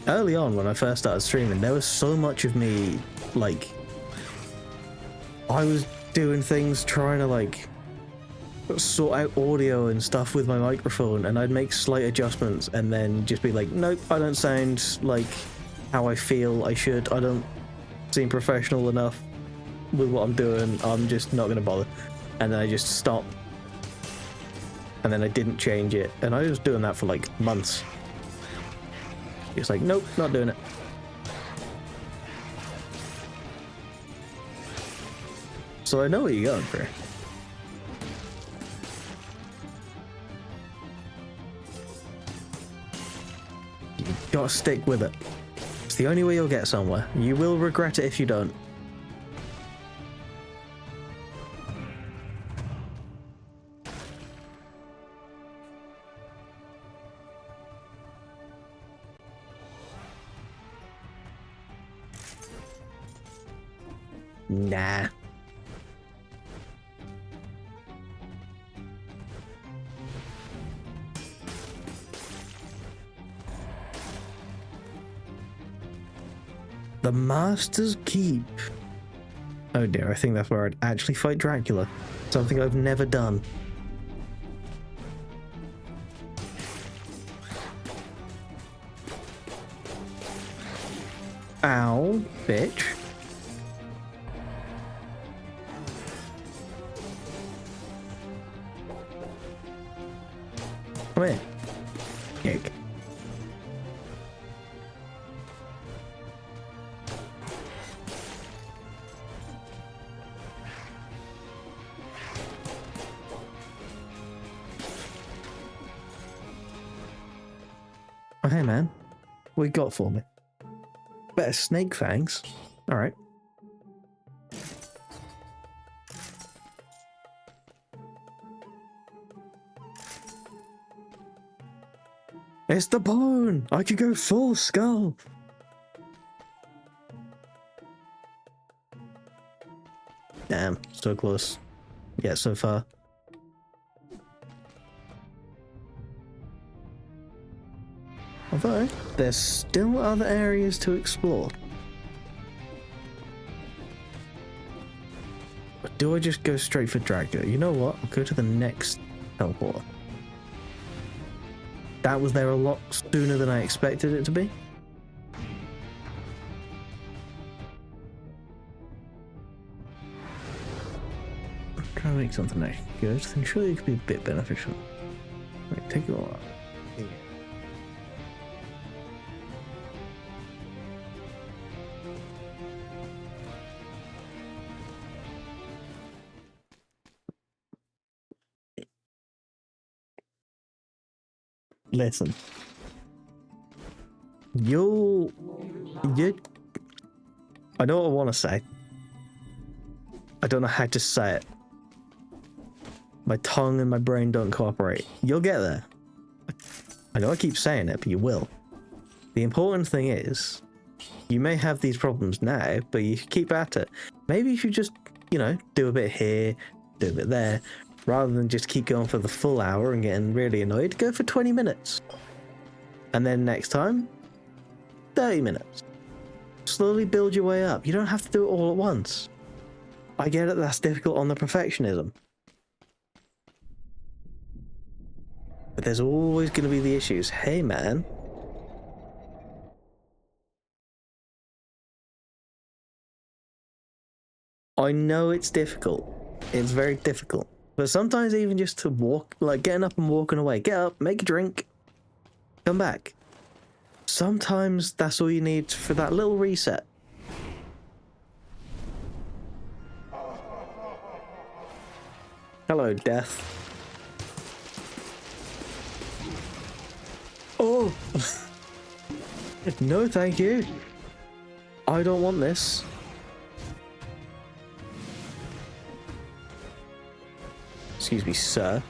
Early on, when I first started streaming, there was so much of me, like, I was doing things trying to, like, sort out audio and stuff with my microphone, and I'd make slight adjustments and then just be like, nope, I don't sound like how I feel I should. I don't seem professional enough with what I'm doing. I'm just not going to bother. And then I just stopped. And then I didn't change it. And I was doing that for, like, months. It's like, nope, not doing it. So I know what you're going for. You gotta stick with it. It's the only way you'll get somewhere. You will regret it if you don't. Nah. The Master's Keep. Oh dear, I think that's where I'd actually fight Dracula. Something I've never done. Ow, bitch. Come here. Yank. Oh, hey man. What you got for me? Better snake fangs. Alright. It's the bone! I could go full skull! Damn, so close. Yeah, so far. Although, there's still other areas to explore. Or do I just go straight for Dracula? You know what? I'll go to the next teleporter. That was there a lot sooner than I expected it to be. I'm trying to make something actually good. I think surely it could be a bit beneficial. Wait, take it all out. Yeah. Listen. You I know what I want to say. I don't know how to say it. My tongue and my brain don't cooperate. You'll get there. I know I keep saying it, but you will. The important thing is, you may have these problems now, but you keep at it. Maybe if you just, you know, do a bit here, do a bit there, rather than just keep going for the full hour and getting really annoyed, go for 20 minutes. And then next time, 30 minutes. Slowly build your way up. You don't have to do it all at once. I get it, that's difficult on the perfectionism. But there's always going to be the issues. Hey, man. I know it's difficult. It's very difficult. But sometimes even just to walk, like getting up and walking away. Get up, make a drink, come back. Sometimes that's all you need for that little reset. Hello, death. Oh! No, thank you. I don't want this. Excuse me, sir.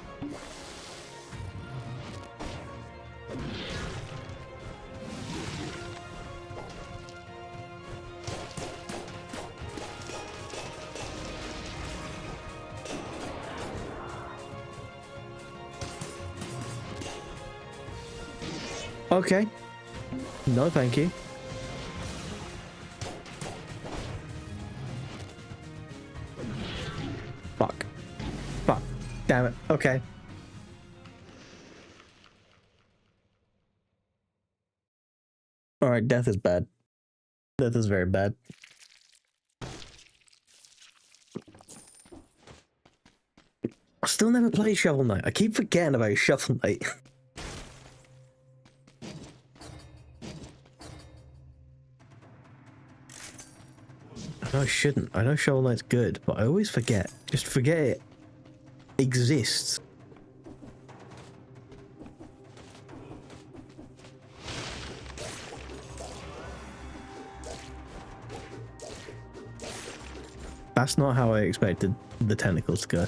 Okay. No, thank you. Fuck. Fuck. Damn it. Okay. Alright, death is bad. Death is very bad. I still never played Shovel Knight. I keep forgetting about Shovel Knight. I shouldn't. I know Shovel Knight's good, but I always forget. Just forget it exists. That's not how I expected the tentacles to go.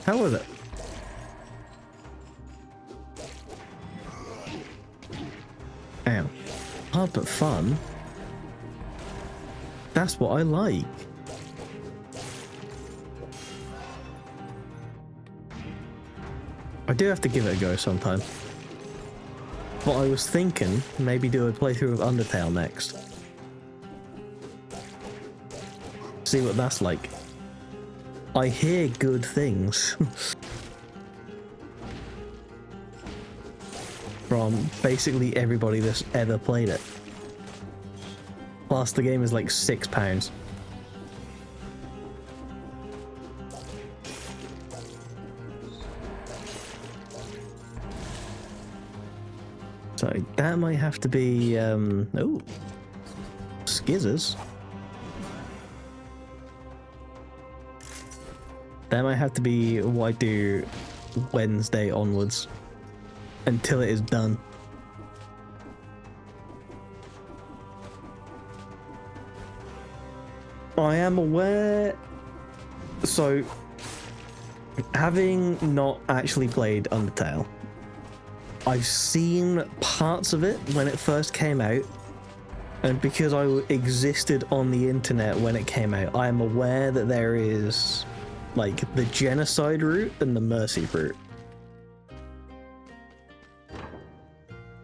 How was it? Ow. Hard but fun. That's what I like. I do have to give it a go sometime. But I was thinking maybe do a playthrough of Undertale next. See what that's like. I hear good things. From basically everybody that's ever played it. Plus the game is like £6. So that might have to be oh, Skizzers. That might have to be what I do Wednesday onwards until it is done. I am aware, so having not actually played Undertale, I've seen parts of it when it first came out, and because I existed on the internet when it came out, I am aware that there is like the genocide route and the mercy route.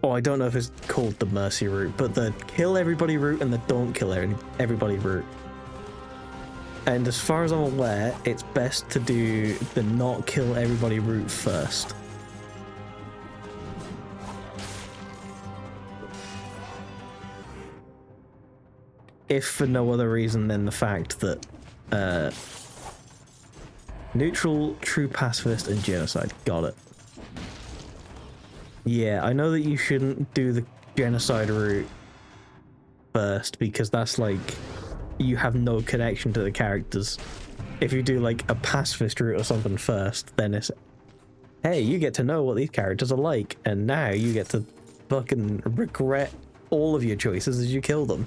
Oh, I don't know if it's called the mercy route, but the kill everybody route and the don't kill everybody route. And as far as I'm aware, it's best to do the not kill everybody route first. If for no other reason than the fact that neutral, true pacifist, and genocide. Got it. Yeah, I know that you shouldn't do the genocide route first because that's like you have no connection to the characters. If you do like a pacifist route or something first, then it's, hey, you get to know what these characters are like, and now you get to fucking regret all of your choices as you kill them.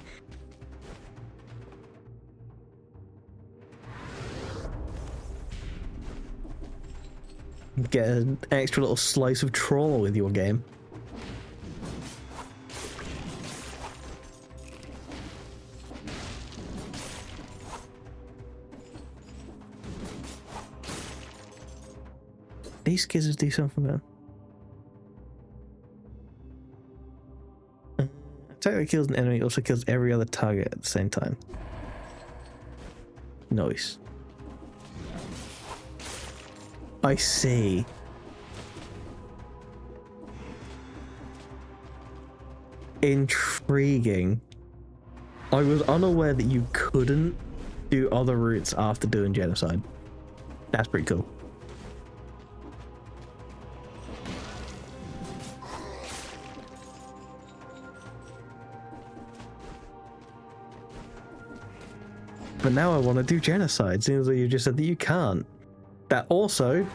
Get an extra little slice of trauma with your game. these scissors do something better. Attack that kills an enemy also kills every other target at the same time. Nice. I see. Intriguing. I was unaware that you couldn't do other routes after doing genocide. That's pretty cool. But now I want to do genocide. Seems like you just said that you can't. That also,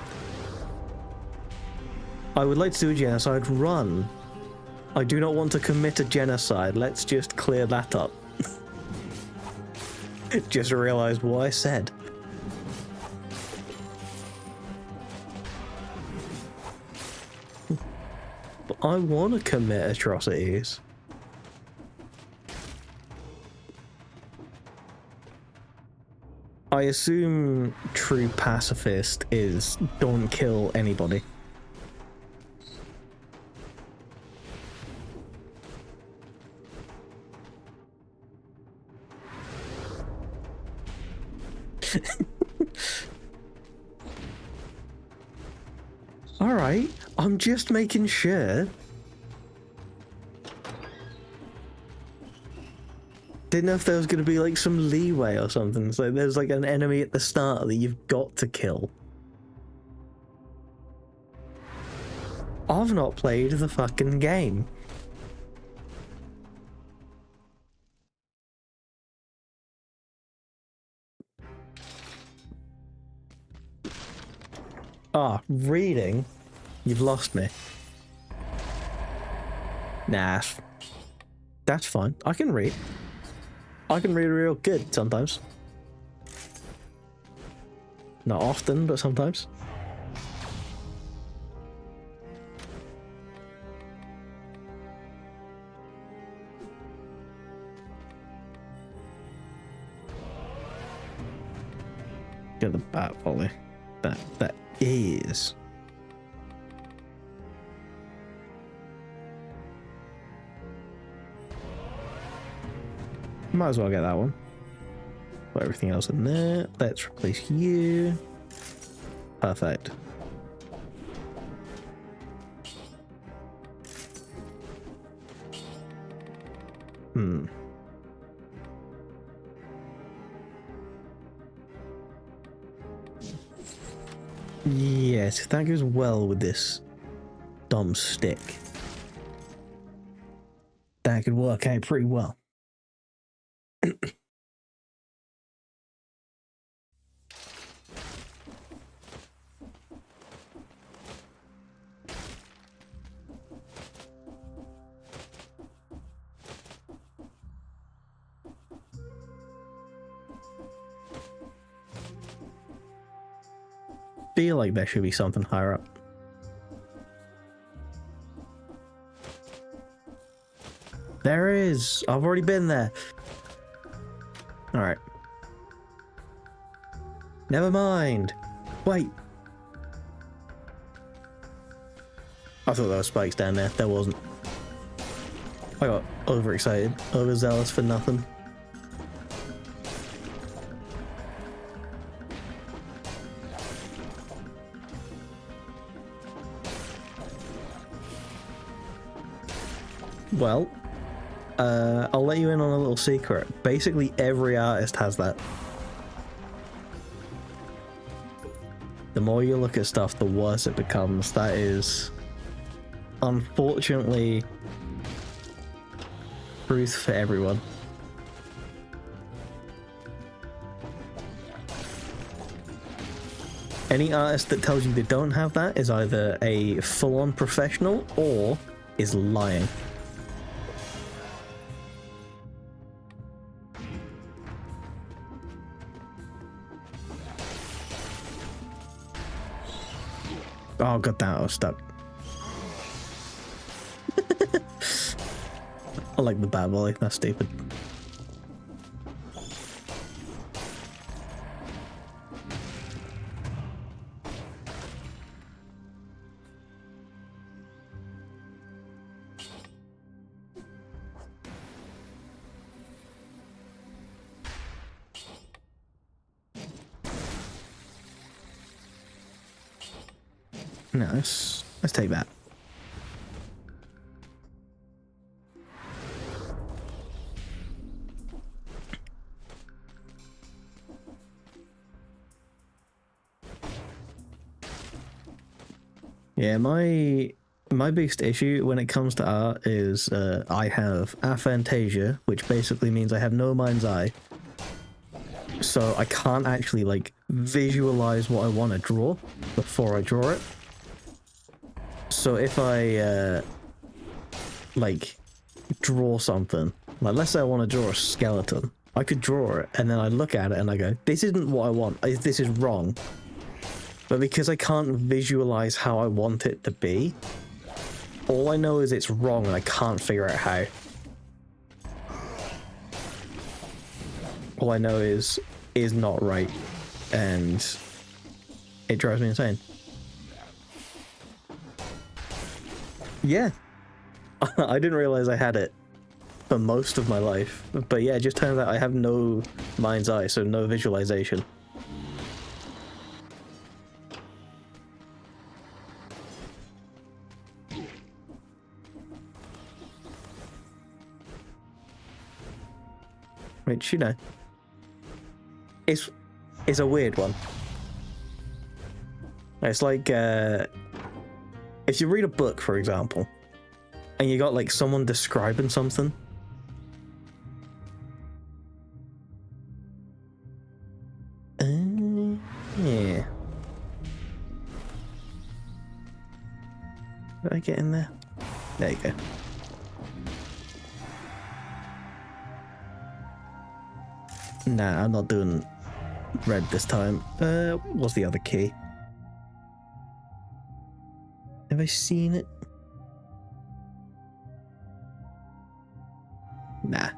I would like to do a genocide run. I do not want to commit a genocide. Let's just clear that up. Just realized what I said. But I want to commit atrocities. I assume true pacifist is don't kill anybody. Alright, I'm just making sure. Didn't know if there was going to be like some leeway or something. So there's like an enemy at the start that you've got to kill. I've not played the fucking game. Ah, reading? You've lost me. Nah, that's fine. I can read. I can read real good sometimes. Not often, but sometimes. Get the bat volley. That is. Might as well get that one. Put everything else in there. Let's replace you. Perfect. Yes, that goes well with this dumb stick. That could work out pretty well. Feel like there should be something higher up. There is. I've already been there. All right. Never mind. Wait. I thought there were spikes down there. There wasn't. I got overexcited, overzealous for nothing. Well, I'll let you in on a little secret. Basically, every artist has that. The more you look at stuff, the worse it becomes. That is, unfortunately, truth for everyone. Any artist that tells you they don't have that is either a full-on professional or is lying. Oh god damn, I was stuck. I like the bad volley, that's stupid. No, let's take that. Yeah, my biggest issue when it comes to art is I have aphantasia, which basically means I have no mind's eye. So I can't actually like visualize what I want to draw before I draw it. So if I like draw something, like let's say I want to draw a skeleton, I could draw it and then I look at it and I go, this isn't what I want, this is wrong. But because I can't visualize how I want it to be, all I know is it's wrong and I can't figure out how. All I know is not right, and it drives me insane. Yeah. I didn't realize I had it for most of my life, but yeah, it just turns out I have no mind's eye, so no visualization. Which, you know, it's a weird one. It's like if you read a book, for example, and you got like someone describing something, yeah. Did I get in there? There you go. Nah, I'm not doing red this time. What's the other key? Have I seen it? Nah.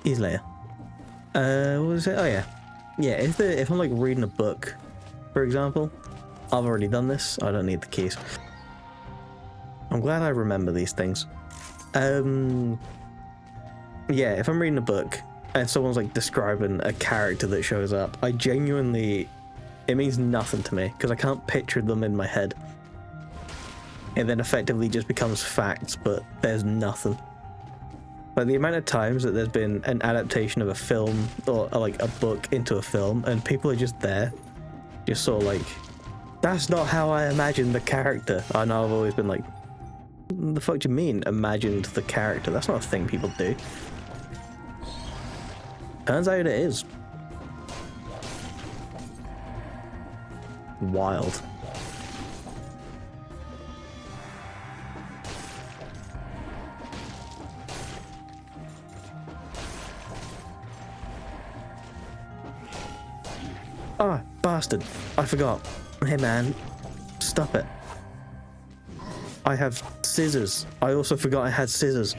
He's later. What was it? Oh yeah. Yeah, if I'm like reading a book, for example, I've already done this. I don't need the keys. I'm glad I remember these things. Yeah, if I'm reading a book and someone's like describing a character that shows up, I genuinely, it means nothing to me because I can't picture them in my head. It then effectively just becomes facts, but there's nothing. Like the amount of times that there's been an adaptation of a film or like a book into a film and people are just there, just sort of like, that's not how I imagined the character. I know I've always been like, what the fuck do you mean imagined the character? That's not a thing people do. Turns out it is. Wild. Ah, bastard. I forgot. Hey man, stop it. I have scissors. I also forgot I had scissors.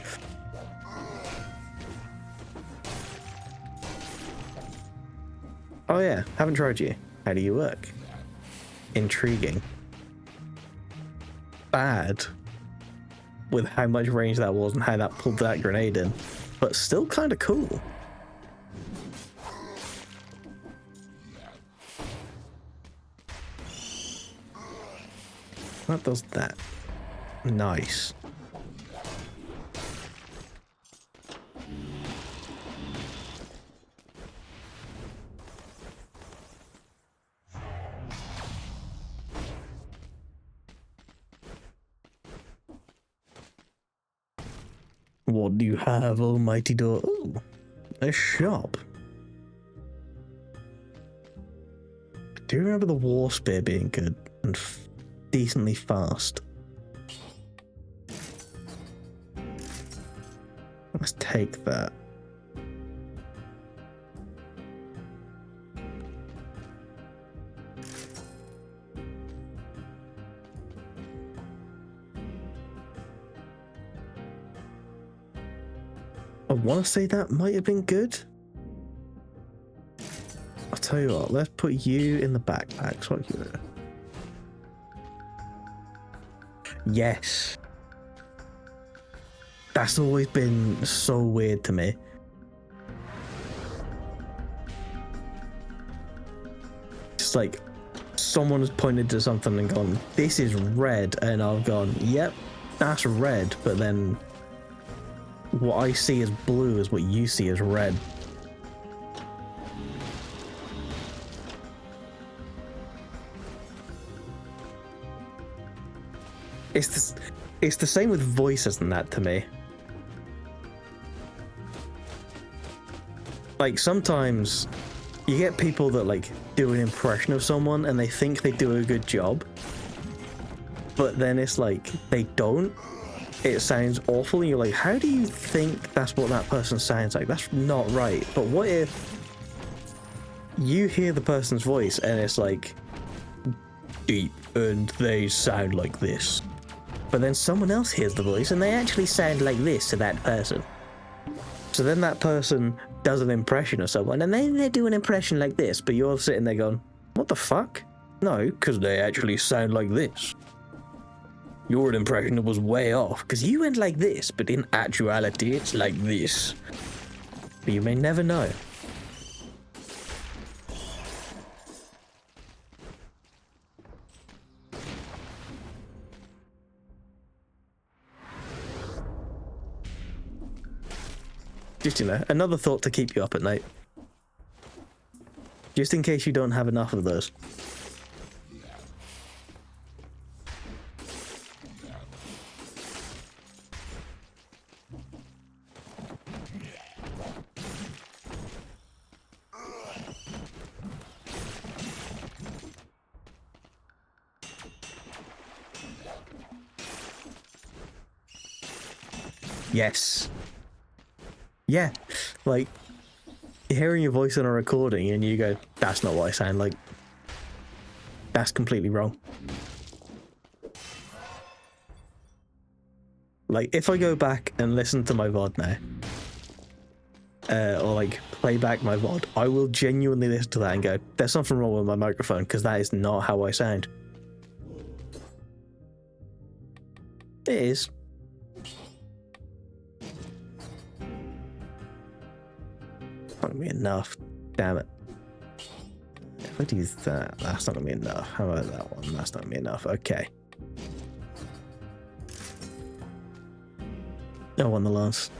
Oh yeah, haven't tried you. How do you work? Intriguing. Bad. With how much range that was and how that pulled that grenade in. But still kind of cool. That does that. Nice. What do you have, almighty door? Oh, a shop. I do remember the war spear being good and decently fast. Let's take that. I want to say that might have been good. I'll tell you what, let's put you in the backpack. So you there. Yes. That's always been so weird to me. Just like, so someone has pointed to something and gone, this is red, and I've gone, yep, that's red, but then what I see as blue is what you see as red. It's the same with voices and that to me. Like, sometimes you get people that like do an impression of someone and they think they do a good job, but then it's like they don't. It sounds awful and you're like, how do you think that's what that person sounds like? That's not right. But what if you hear the person's voice and it's like deep and they sound like this, but then someone else hears the voice and they actually sound like this to that person? So then that person does an impression of someone and then they do an impression like this, but you're sitting there going, what the fuck? No, because they actually sound like this. Your impression was way off because you went like this, but in actuality it's like this. But you may never know. Just, you know, another thought to keep you up at night. Just in case you don't have enough of those. Yes. Yeah, like hearing your voice on a recording and you go, that's not what I sound like. That's completely wrong. Like, if I go back and listen to my VOD now, or like play back my VOD, I will genuinely listen to that and go, there's something wrong with my microphone because that is not how I sound. It is. Not gonna be enough. Damn it. If I do that, that's not gonna be enough. How about that one? That's not gonna be enough. Okay. I won the last.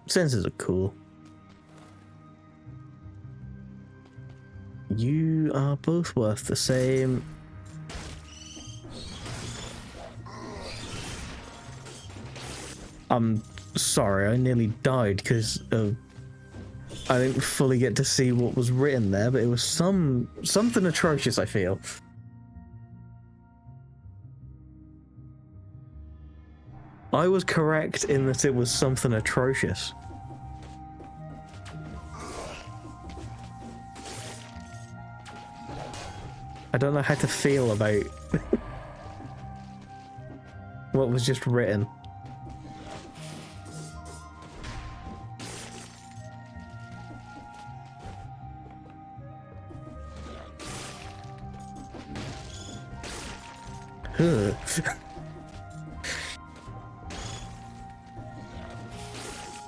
Sensors are cool. You are both worth the same. I'm sorry, I nearly died because I didn't fully get to see what was written there, but it was something atrocious, I feel. I was correct in that it was something atrocious. I don't know how to feel about what was just written.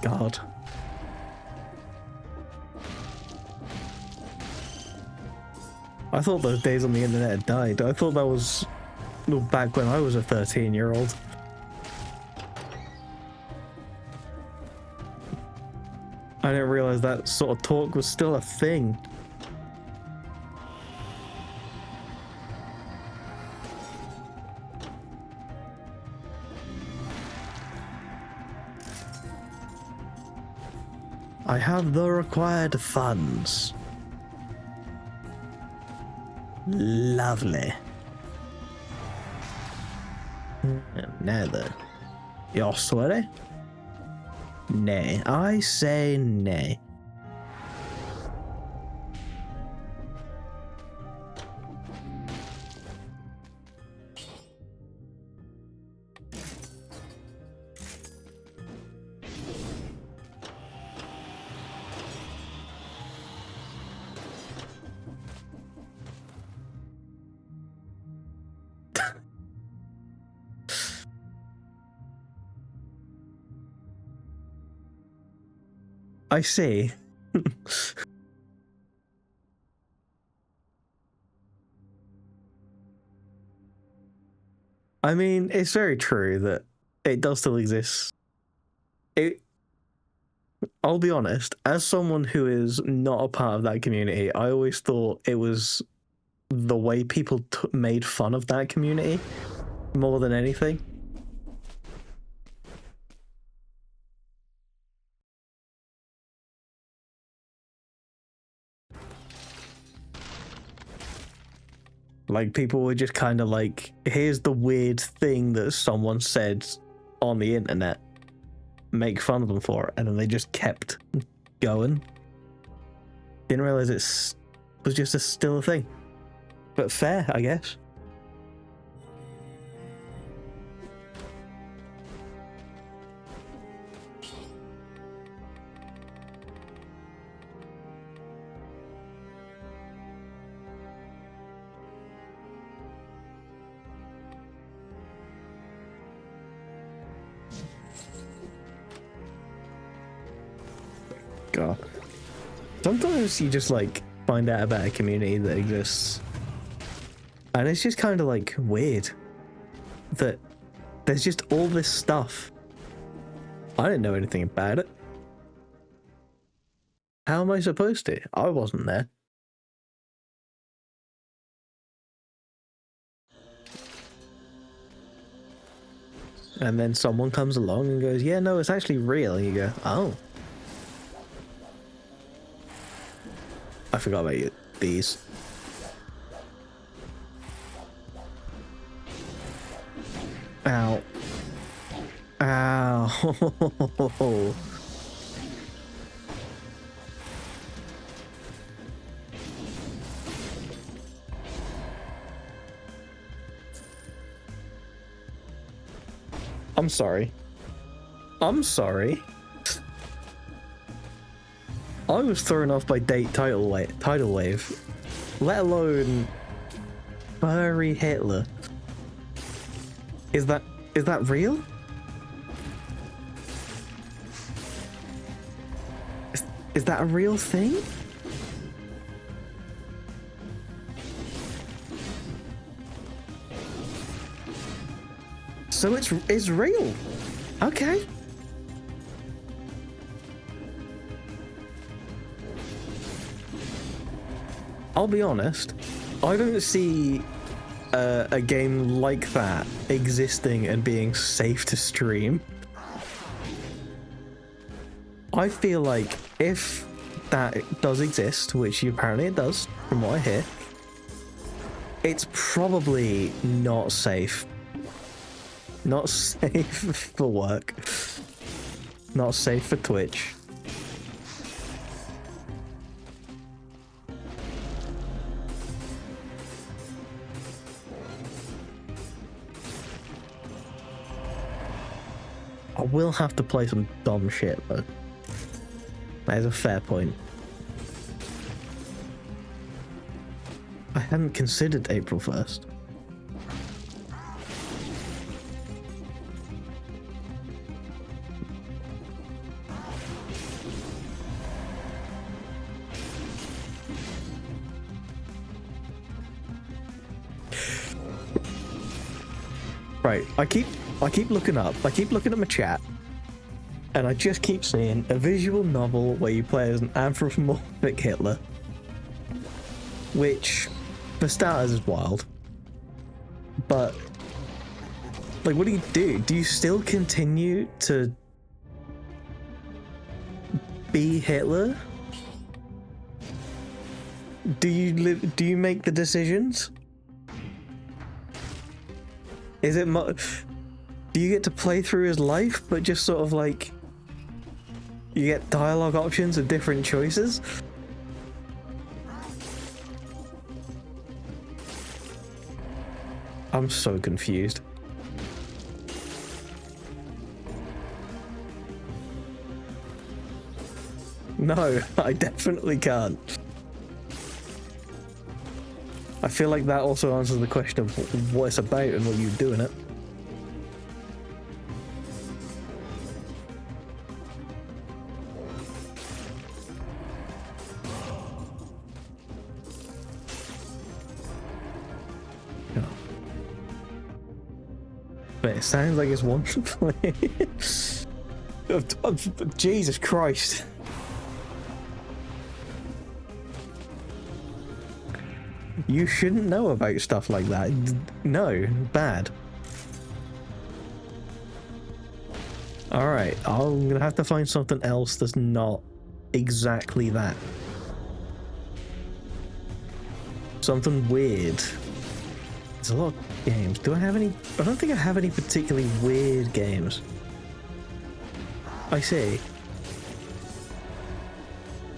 God. I thought those days on the internet had died. I thought that was back when I was a 13-year-old. I didn't realize that sort of talk was still a thing. I have the required funds. Lovely. Now then, you're sweaty? Nay, I say nay. I see. I mean, it's very true that it does still exist. I'll be honest, as someone who is not a part of that community, I always thought it was the way people made fun of that community more than anything. Like, people were just kind of like, here's the weird thing that someone said on the internet. Make fun of them for it. And then they just kept going. Didn't realize it was just still a thing. But fair, I guess. God. Sometimes you just like find out about a community that exists, and it's just kind of like weird that there's just all this stuff. I didn't know anything about it. How am I supposed to? I wasn't there. And then someone comes along and goes, yeah, no, it's actually real. And you go, oh. I forgot about you. These. Ow. Ow. I'm sorry. I'm sorry. I was thrown off by tidal wave, let alone furry Hitler. Is that real? Is that a real thing? So it's real. Okay. I'll be honest, I don't see a game like that existing and being safe to stream. I feel like if that does exist, which apparently it does, from what I hear, it's probably not safe. Not safe for work. Not safe for Twitch. I will have to play some dumb shit, though. That is a fair point. I hadn't considered April 1st. Right, I keep looking up. I keep looking at my chat, and I just keep seeing a visual novel where you play as an anthropomorphic Hitler, which, for starters, is wild. But, like, what do you do? Do you still continue to be Hitler? Do you make the decisions? Is it do you get to play through his life, but just sort of like you get dialogue options of different choices? I'm so confused. No, I definitely can't. I feel like that also answers the question of what it's about and what you do in it. but it sounds like it's one to play. Jesus Christ. You shouldn't know about stuff like that. No, bad. Alright, I'm gonna have to find something else that's not exactly that. Something weird. There's a lot of games. Do I have any? I don't think I have any particularly weird games. I see.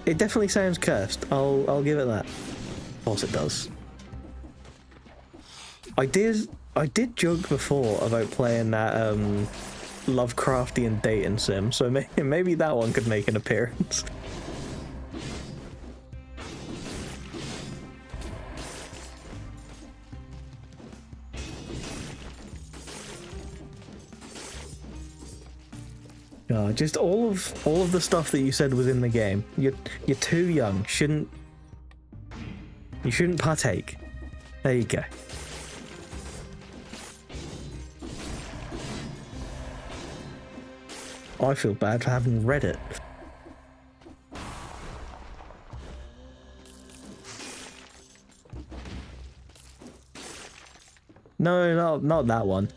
It definitely sounds cursed. I'll give it that. Of course it does. I did joke before about playing that Lovecraftian dating sim, so maybe that one could make an appearance. Just all of the stuff that you said was in the game. You're too young. You shouldn't partake. There you go. I feel bad for having read it. No, not that one.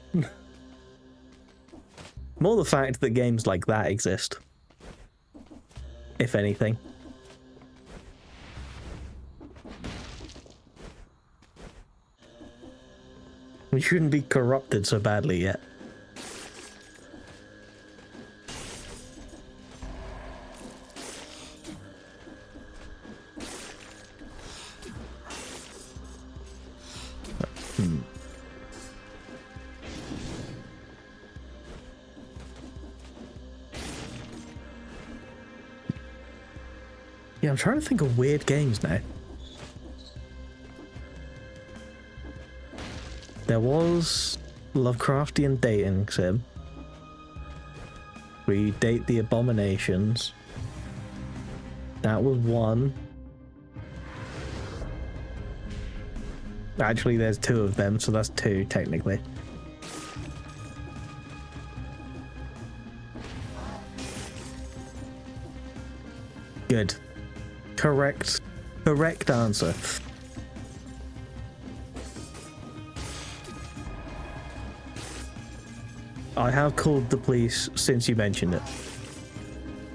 More the fact that games like that exist. If anything. We shouldn't be corrupted so badly yet. Yeah, I'm trying to think of weird games now. There was Lovecraftian dating sim. Where you date the abominations. That was one. Actually, there's two of them, so that's two, technically. Good. Correct answer. I have called the police since you mentioned it.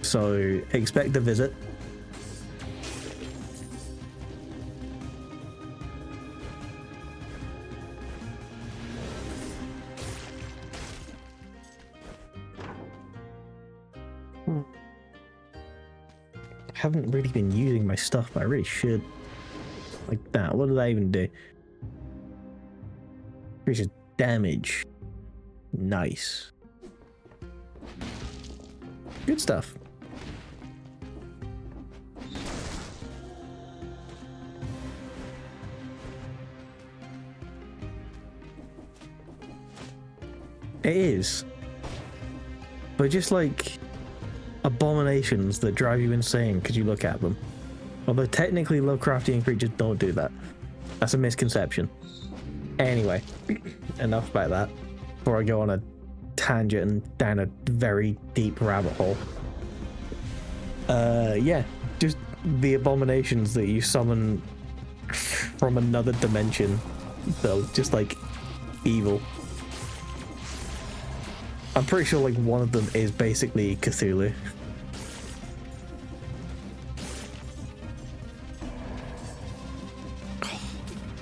So, expect a visit. I haven't really been using my stuff, but I really should. Like that. What did I even do? Increases damage. Nice. Good stuff. It is. But just like abominations that drive you insane because you look at them. Although technically Lovecraftian creatures don't do that. That's a misconception. Anyway, enough about that before I go on a tangent and down a very deep rabbit hole. Yeah, just the abominations that you summon from another dimension. So just like evil. I'm pretty sure like one of them is basically Cthulhu.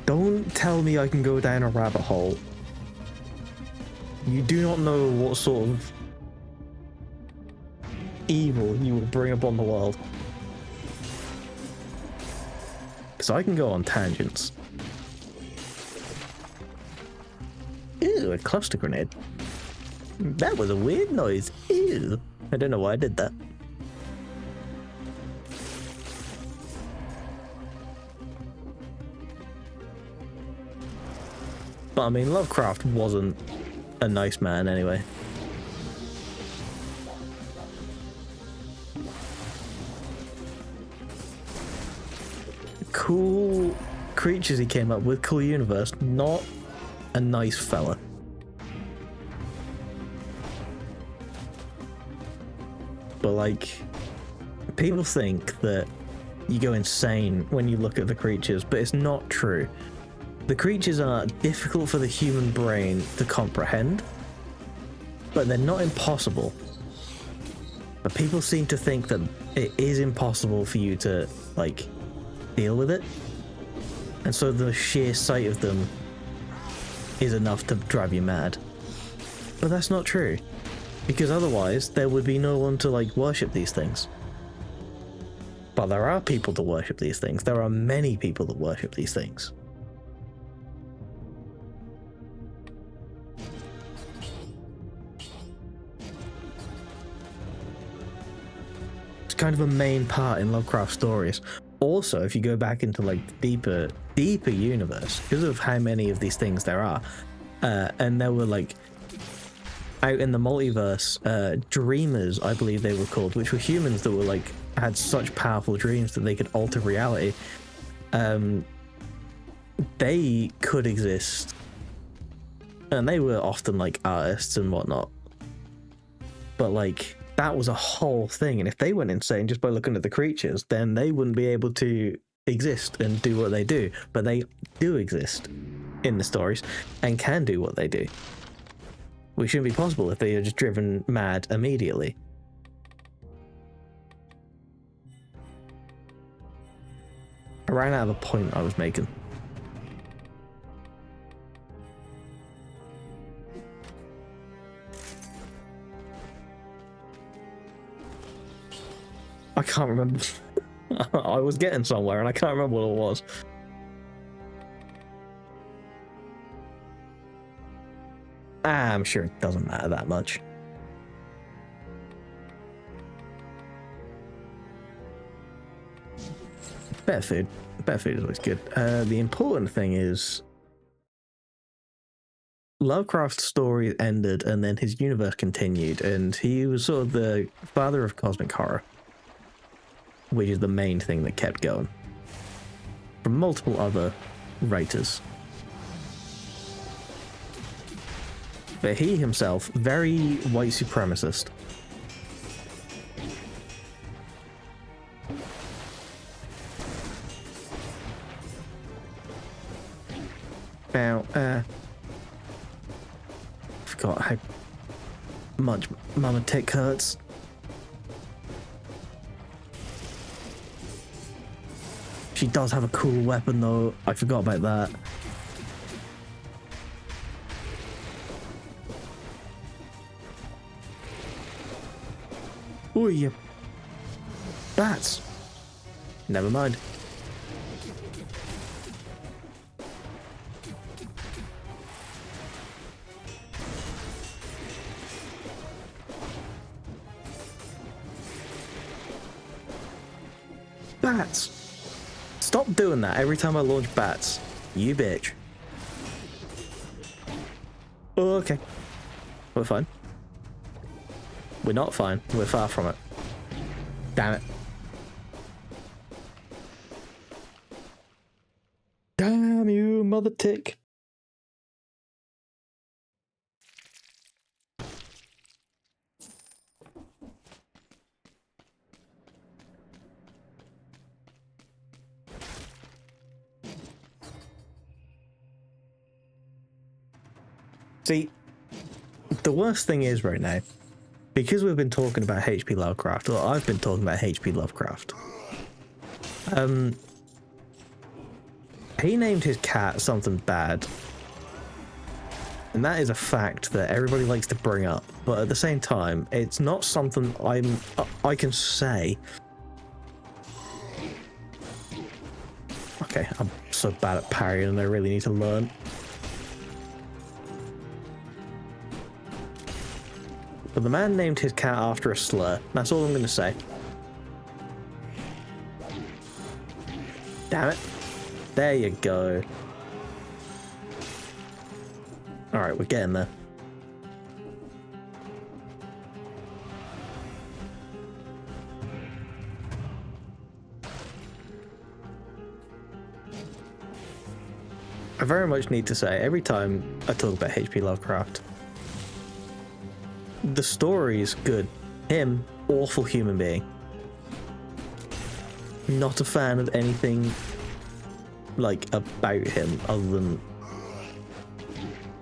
Don't tell me I can go down a rabbit hole. You do not know what sort of evil you will bring upon the world. Because I can go on tangents. Ew, a cluster grenade. That was a weird noise. Ew. I don't know why I did that. But I mean, Lovecraft wasn't a nice man anyway. Cool creatures he came up with, cool universe, not a nice fella. but like, people think that you go insane when you look at the creatures, but it's not true. The creatures are difficult for the human brain to comprehend, but they're not impossible. But people seem to think that it is impossible for you to, like, deal with it. And so the sheer sight of them is enough to drive you mad. But that's not true. Because otherwise, there would be no one to, like, worship these things. But there are people to worship these things. There are many people that worship these things. Kind of a main part in Lovecraft stories. Also, if you go back into like deeper universe, because of how many of these things there are, and there were like out in the multiverse, dreamers, I believe they were called, which were humans that were like had such powerful dreams that they could alter reality. They could exist, and they were often like artists and whatnot. But like, that was a whole thing, and if they went insane just by looking at the creatures, then they wouldn't be able to exist and do what they do. But they do exist in the stories and can do what they do, which shouldn't be possible if they are just driven mad immediately. I ran out of a point I was making. I can't remember. I was getting somewhere and I can't remember what it was. I'm sure it doesn't matter that much. Better food. Better food is always good. The important thing is Lovecraft's story ended and then his universe continued, and he was sort of the father of cosmic horror, which is the main thing that kept going, from multiple other writers. But he himself, very white supremacist. Now, I forgot how much Mama Tick hurts. She does have a cool weapon though, I forgot about that. Ooh, you bats. Never mind. Bats. Stop doing that every time I launch bats. You bitch. Oh, okay. We're fine. We're not fine. We're far from it. Damn it. Damn you, mother tick. See, the worst thing is right now, because we've been talking about H.P. Lovecraft, or I've been talking about H.P. Lovecraft, he named his cat something bad, and that is a fact that everybody likes to bring up, but at the same time, it's not something I can say. Okay, I'm so bad at parrying and I really need to learn. But the man named his cat after a slur. That's all I'm going to say. Damn it. There you go. Alright, we're getting there. I very much need to say, every time I talk about H.P. Lovecraft, the story is good. Him, awful human being. Not a fan of anything like about him other than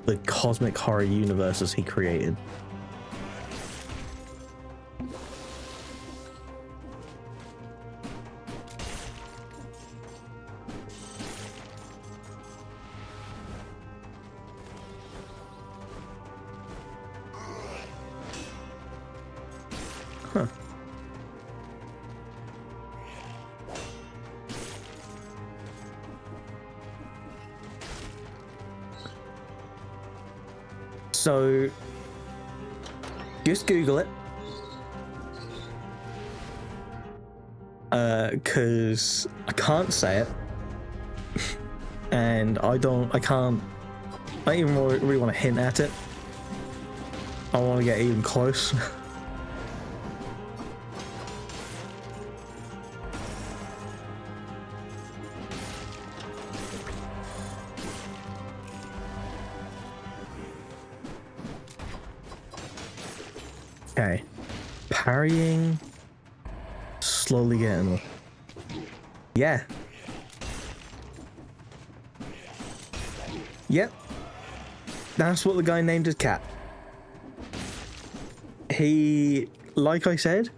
the cosmic horror universes he created. Huh. So, just Google it. Because I can't say it. And I don't even really want to hint at it. I want to get even close. Okay, parrying, slowly getting. Yeah. Yep. That's what the guy named his cat. He, like I said,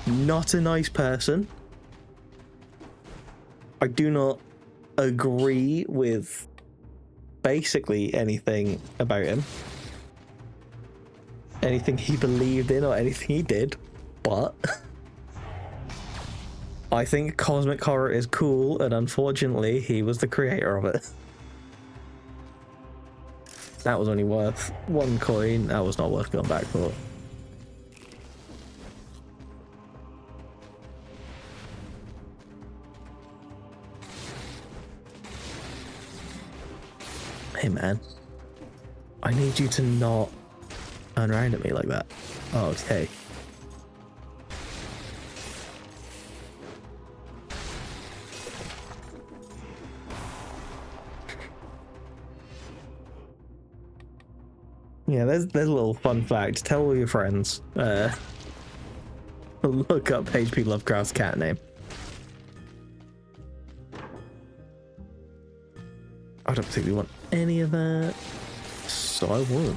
not a nice person. I do not agree with basically anything about him. Anything he believed in or anything he did, but I think cosmic horror is cool, and unfortunately he was the creator of it. That was only worth 1 coin. That was not worth going back for. Hey man, I need you to not turn around at me like that. Oh, okay. Yeah, there's a little fun fact. Tell all your friends. Look up H.P. Lovecraft's cat name. I don't think we want any of that, so I won't.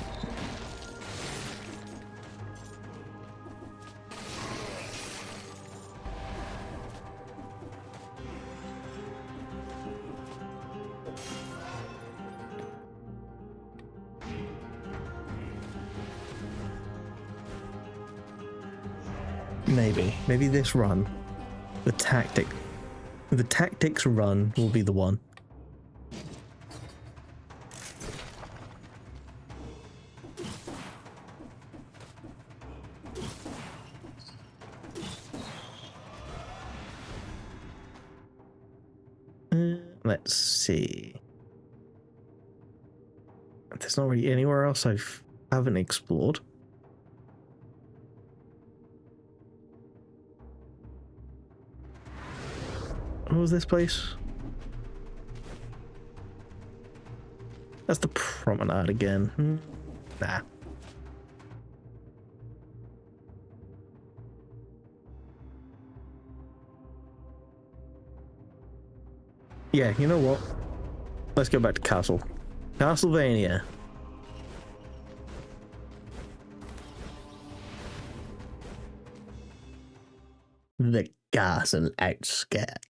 Maybe this run, the tactics run will be the one. Let's see. There's not really anywhere else I haven't explored. What was this place? That's the promenade again. Nah. Yeah, you know what? Let's go back to Castle. Castlevania. The castle outskirt.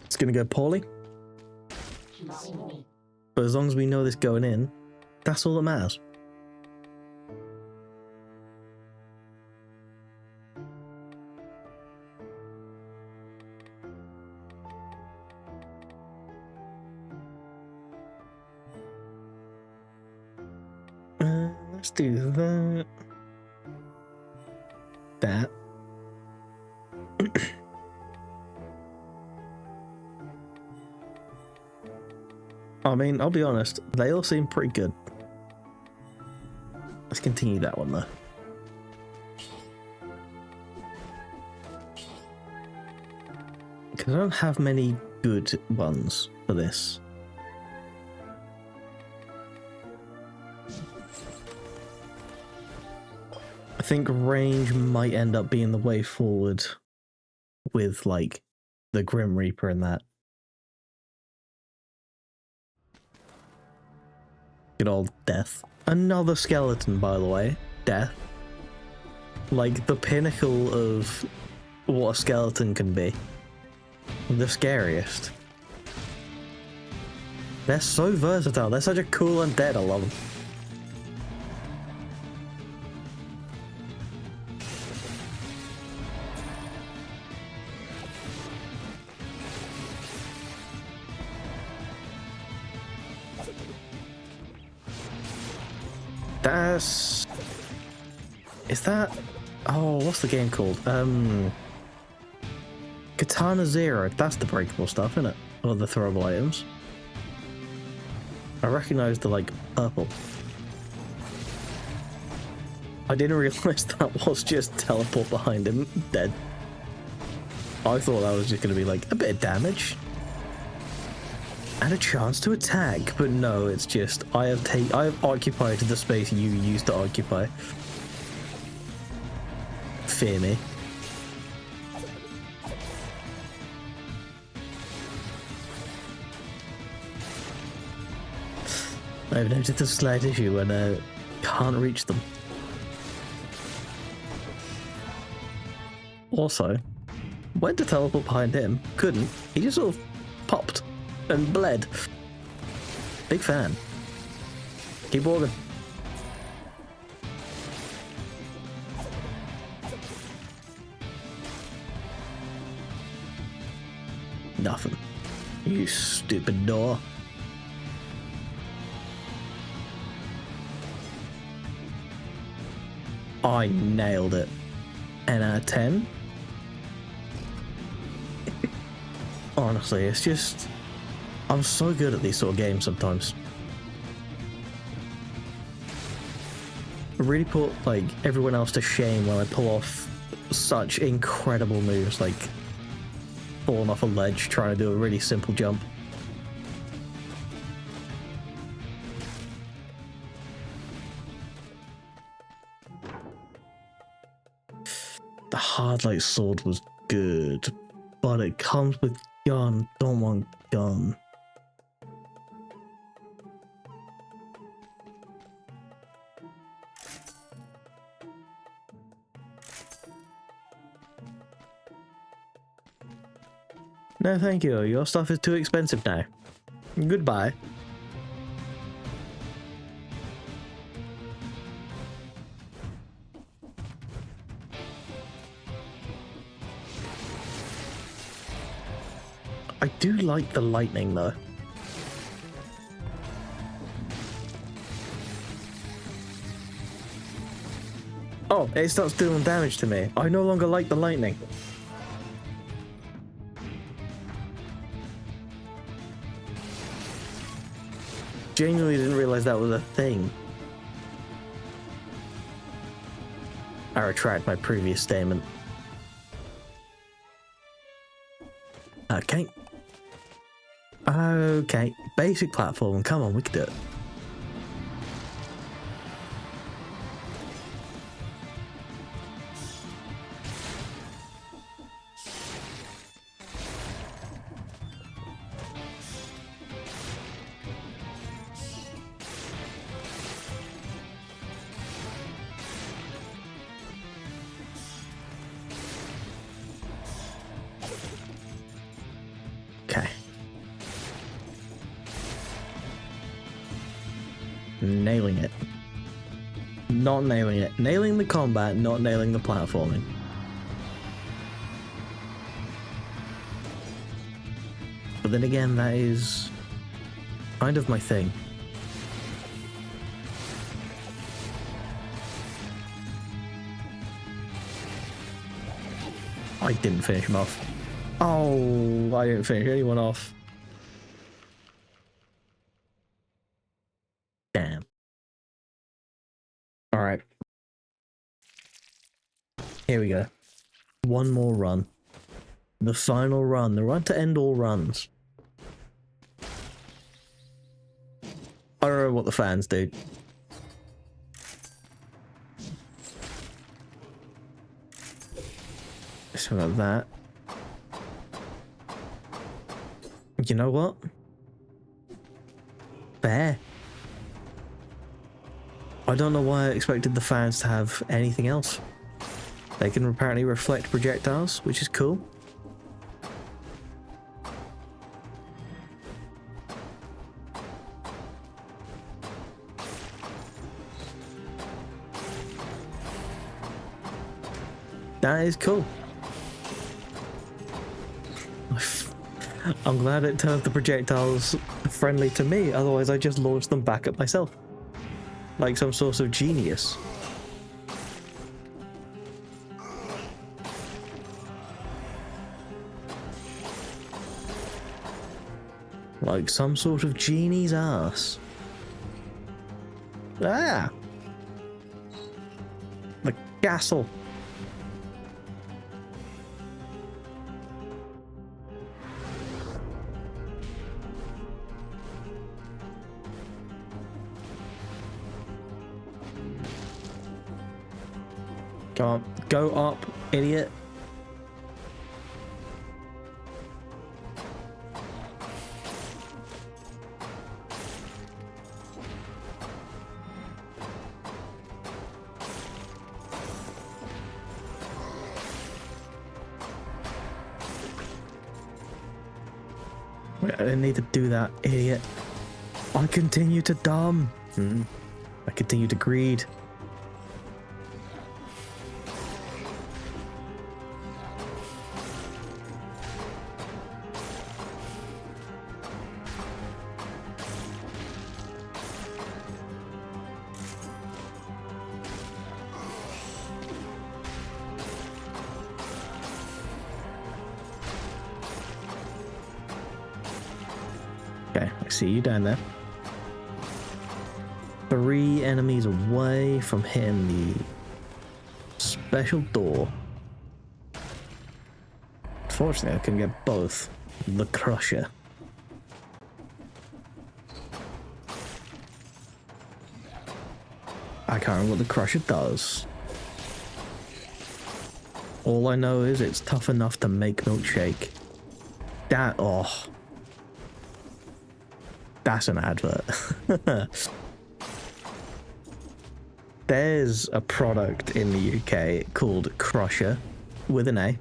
It's gonna go poorly. But as long as we know this going in, that's all that matters. Let's do that. That. I mean, I'll be honest, they all seem pretty good. Let's continue that one though. Because I don't have many good ones for this. think range might end up being the way forward with, like, the Grim Reaper and that. Good old Death. Another skeleton, by the way. Death. Like, the pinnacle of what a skeleton can be. The scariest. They're so versatile. They're such a cool undead. I love them. Is that... Oh, what's the game called? Katana Zero. That's the breakable stuff, isn't it? Or the throwable items. I recognize the, like, purple. I didn't realize that was just teleport behind him, dead. I thought that was just going to be, like, a bit of damage. And a chance to attack, but no, it's just I have occupied the space you used to occupy. Fear me. I've noticed a slight issue when I can't reach them. Also, went to teleport behind him, couldn't. He just sort of popped and bled. Big fan. Keep walking. Nothing. You stupid door. I nailed it. 10 out of 10. Honestly, it's just... I'm so good at these sort of games sometimes. I really put, like, everyone else to shame when I pull off such incredible moves, like falling off a ledge trying to do a really simple jump. The hard-light sword was good, but it comes with gun. Don't want gun. No, thank you. Your stuff is too expensive now. Goodbye. I do like the lightning, though. Oh, it starts doing damage to me. I no longer like the lightning. Genuinely didn't realize that was a thing. I retract my previous statement. Okay. Okay. Basic platform. Come on, we can do it. Okay. Nailing it. Not nailing it. Nailing the combat, not nailing the platforming. But then again, that is kind of my thing. I didn't finish him off. Oh, I didn't finish anyone off. Damn. Alright. Here we go. One more run. The final run. The run to end all runs. I don't know what the fans do. So got that. You know what? Fair. I don't know why I expected the fans to have anything else. They can apparently reflect projectiles, which is cool. That is cool. I'm glad it turned the projectiles friendly to me, otherwise I just launched them back at myself. Like some sort of genius. Like some sort of genie's ass. Ah! The castle. Go on, go up, idiot. Wait, I didn't need to do that, idiot. I continue to dumb. I continue to greed. Okay, I see you down there. 3 enemies away from hitting the special door. Unfortunately, I couldn't get both. The Crusher. I can't remember what the Crusher does. All I know is it's tough enough to make milkshake. That, oh. That's an advert. There's a product in the UK called Crusher, with an A.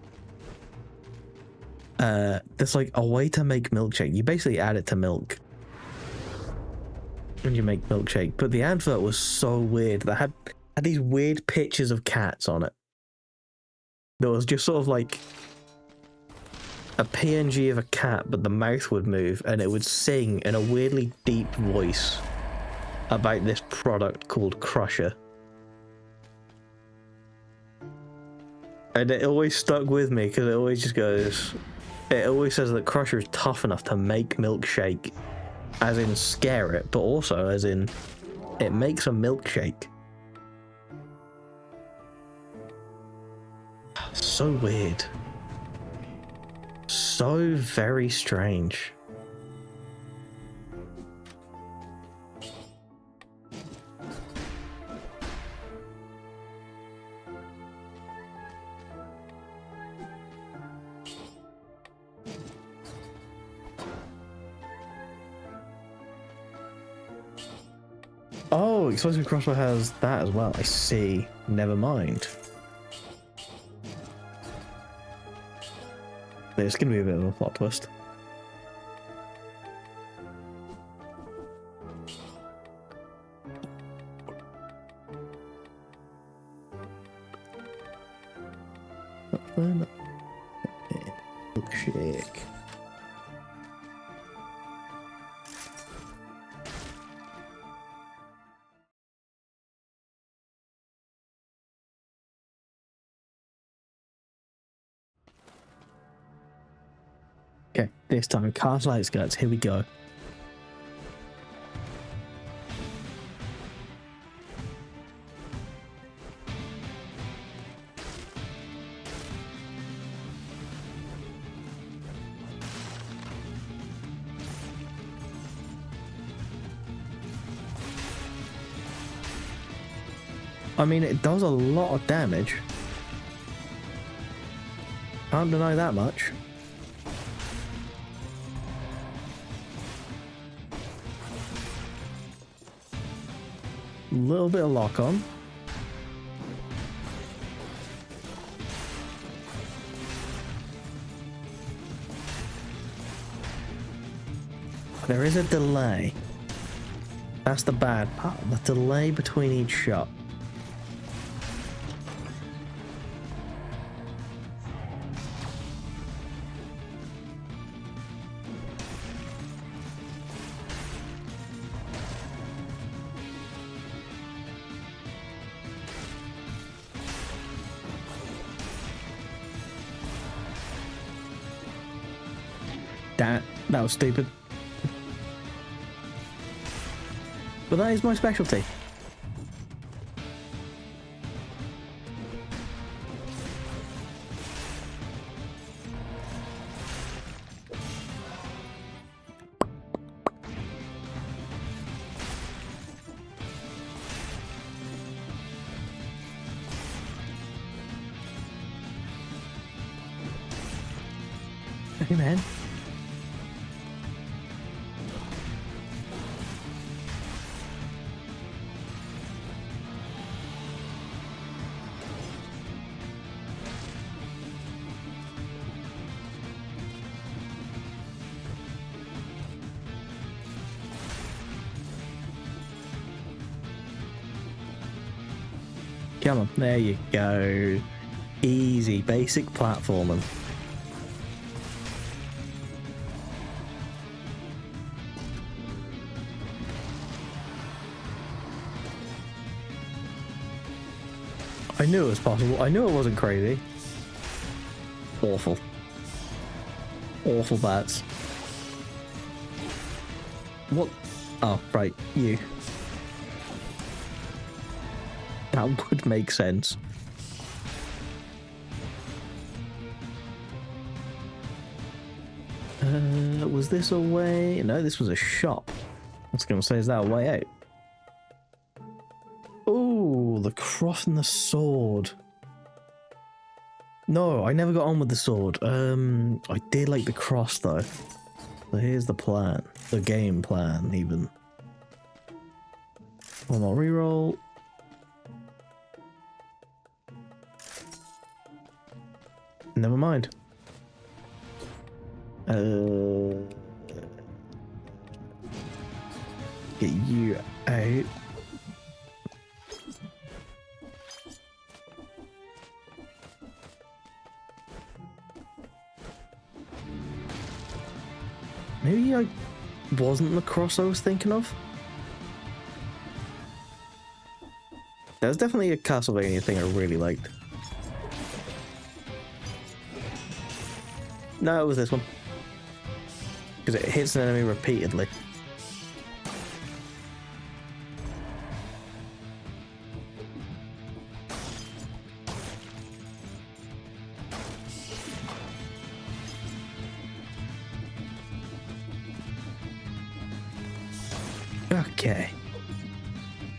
There's like a way to make milkshake. You basically add it to milk and you make milkshake. But the advert was so weird. That had these weird pictures of cats on it. There was just sort of like a PNG of a cat, but the mouth would move and it would sing in a weirdly deep voice about this product called Crusher. And it always stuck with me because it always just goes, it always says that Crusher is tough enough to make milkshake, as in scare it, but also as in it makes a milkshake. So weird. So very strange. Oh, Explosive Crossbow has that as well. I see. Never mind. There's going to be a bit of a plot twist. Milkshake. Okay, this time, cast light skirts, here we go. I mean, it does a lot of damage. Can't deny that much. A little bit of lock on. There is a delay. That's the bad part. The delay between each shot. That was stupid. But that is my specialty. Hey man. Come on, there you go. Easy, basic platforming. I knew it was possible. I knew it wasn't crazy. Awful. Awful bats. What? Oh, right, you. That would make sense. Was this a way? No, this was a shop. I was going to say, is that a way out? Oh, the cross and the sword. No, I never got on with the sword. I did like the cross though. So here's the plan. The game plan, even. One more reroll. Never mind. Get you out. Maybe I wasn't the cross I was thinking of. There's definitely a Castlevania thing I really liked. No, it was this one. Because it hits an enemy repeatedly. Okay.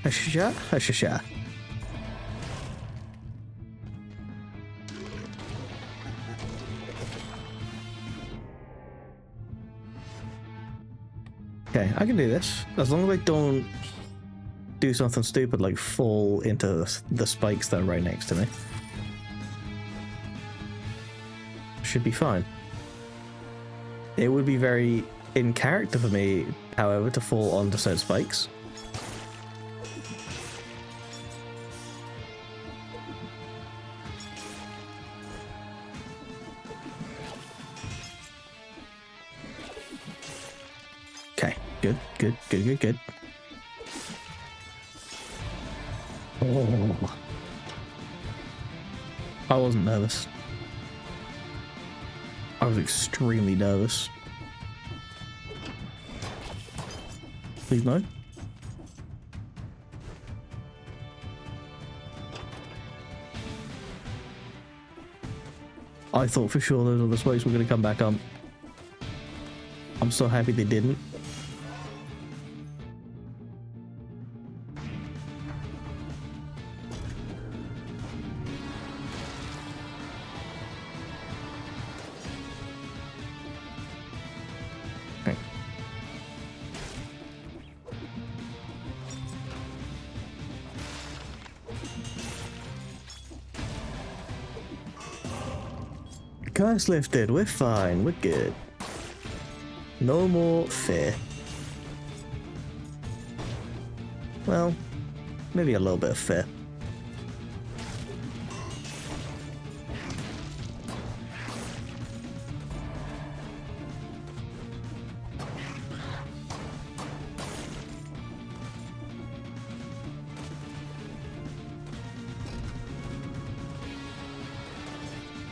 Hasha. Okay, I can do this. As long as I don't do something stupid like fall into the spikes that are right next to me. Should be fine. It would be very in character for me, however, to fall onto said spikes. Okay, good. Oh. I wasn't nervous. I was extremely nervous. Please no. I thought for sure those other spikes were going to come back on. I'm so happy they didn't. curse lifted. We're fine. We're good. No more fear. Well, maybe a little bit of fear.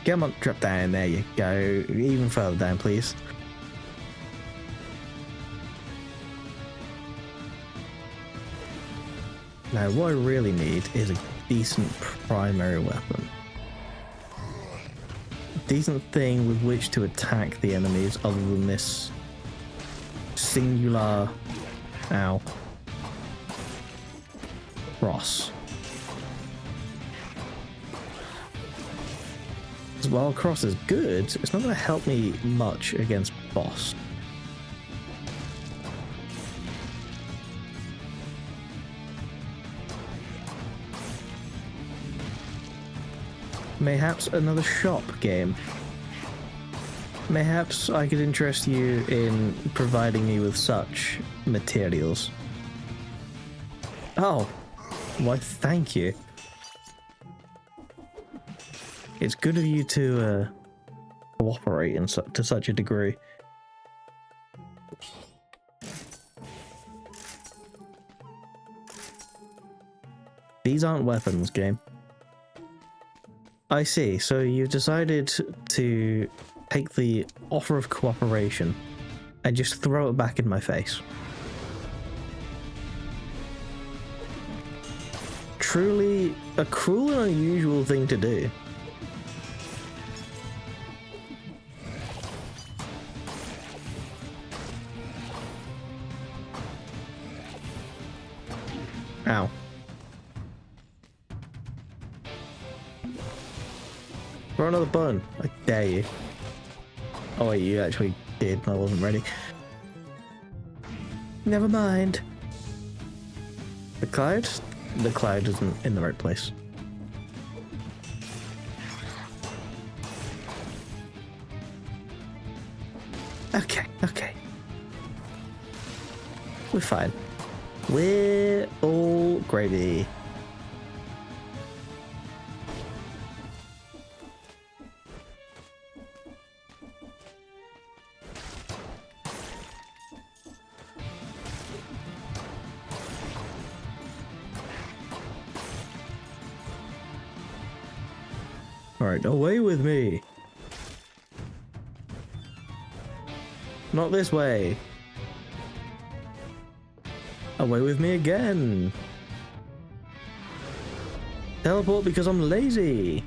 Come on, drop down. There you go. Even further down, please. Now, what I really need is a decent primary weapon. A decent thing with which to attack the enemies other than this singular... Ow. Cross. While cross is good, it's not going to help me much against boss. Mayhaps another shop game. Mayhaps I could interest you in providing me with such materials. Oh, why thank you. It's good of you to cooperate to such a degree. These aren't weapons, game. I see, so you've decided to take the offer of cooperation and just throw it back in my face. Truly a cruel and unusual thing to do. Ow. Throw another button. I dare you. Oh wait, you actually did. I wasn't ready. Never mind. The cloud? The cloud isn't in the right place. Okay, okay. We're fine. We're all gravy. Alright, away with me. Not this way. Away with me again. Teleport because I'm lazy.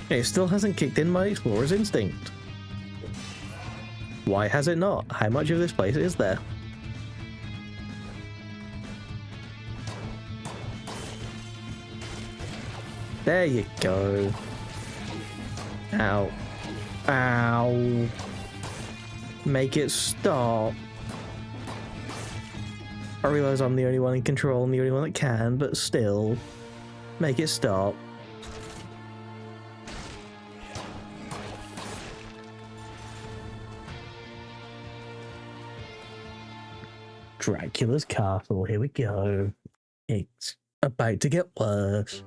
It still hasn't kicked in my explorer's instinct. Why has it not? How much of this place is there? There you go. Ow. Ow. Make it stop. I realise I'm the only one in control and the only one that can, but still. Make it stop. Dracula's castle, here we go. It's about to get worse.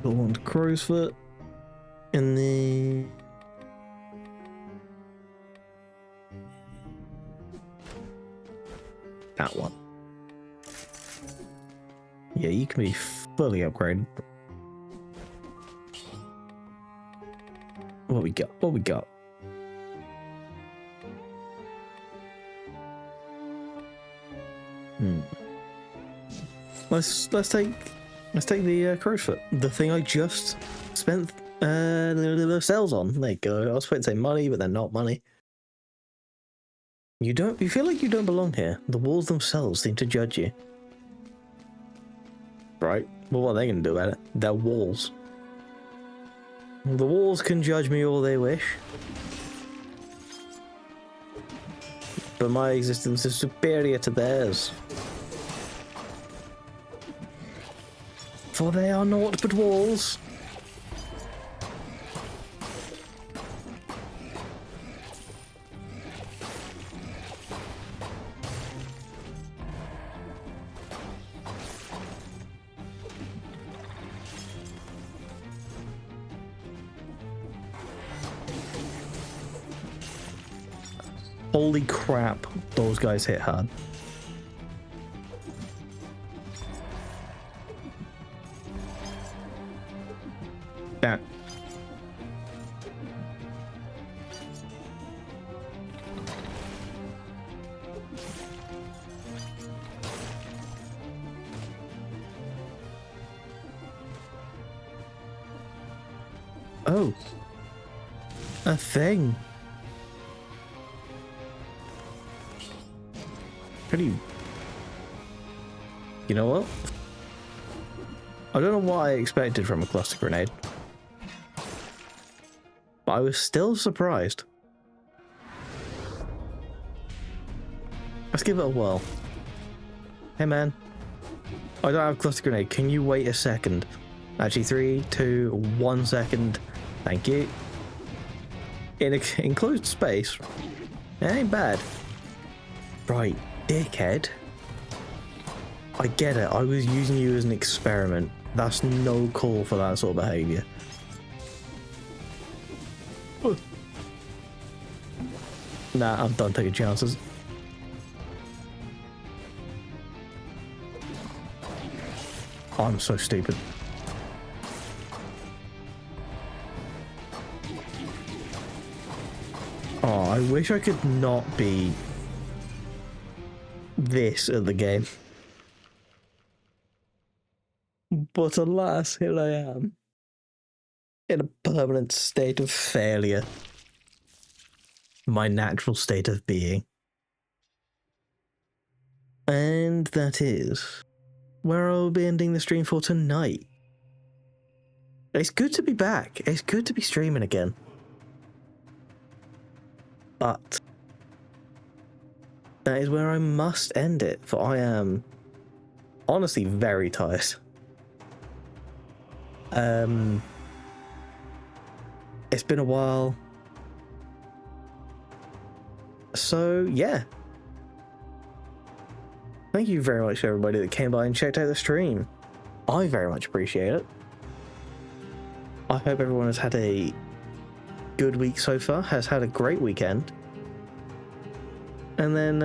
Gaunt crow's foot in the that one. Yeah, you can be fully upgraded. What we got? What we got? Let's take the crow's foot. The thing I just spent the cells on. There you go. I was supposed to say money, but they're not money. You feel like you don't belong here. The walls themselves seem to judge you. Right? Well, what are they going to do about it? They're walls. The walls can judge me all they wish. But my existence is superior to theirs. For they are naught but walls. Holy crap, those guys hit hard. Damn. Oh. A thing. How do you... You know what? I don't know what I expected from a cluster grenade. But I was still surprised. Let's give it a whirl. Hey man. I don't have a cluster grenade. Can you wait a second? Actually, 3, 2, 1 second. Thank you. In an enclosed space. It ain't bad. Right. Dickhead. I get it. I was using you as an experiment. That's no call for that sort of behavior. Nah, I'm done taking chances. I'm so stupid. Oh, I wish I could not be this at the game. But alas, here I am. In a permanent state of failure. My natural state of being. And that is where I'll be ending the stream for tonight. It's good to be back. It's good to be streaming again. But that is where I must end it, for I am honestly very tired. It's been a while. So, yeah. Thank you very much to everybody that came by and checked out the stream. I very much appreciate it. I hope everyone has had a good week so far, has had a great weekend, and then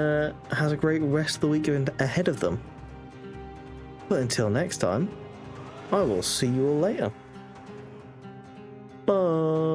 has a great rest of the week ahead of them. But until next time, I will see you all later. Bye.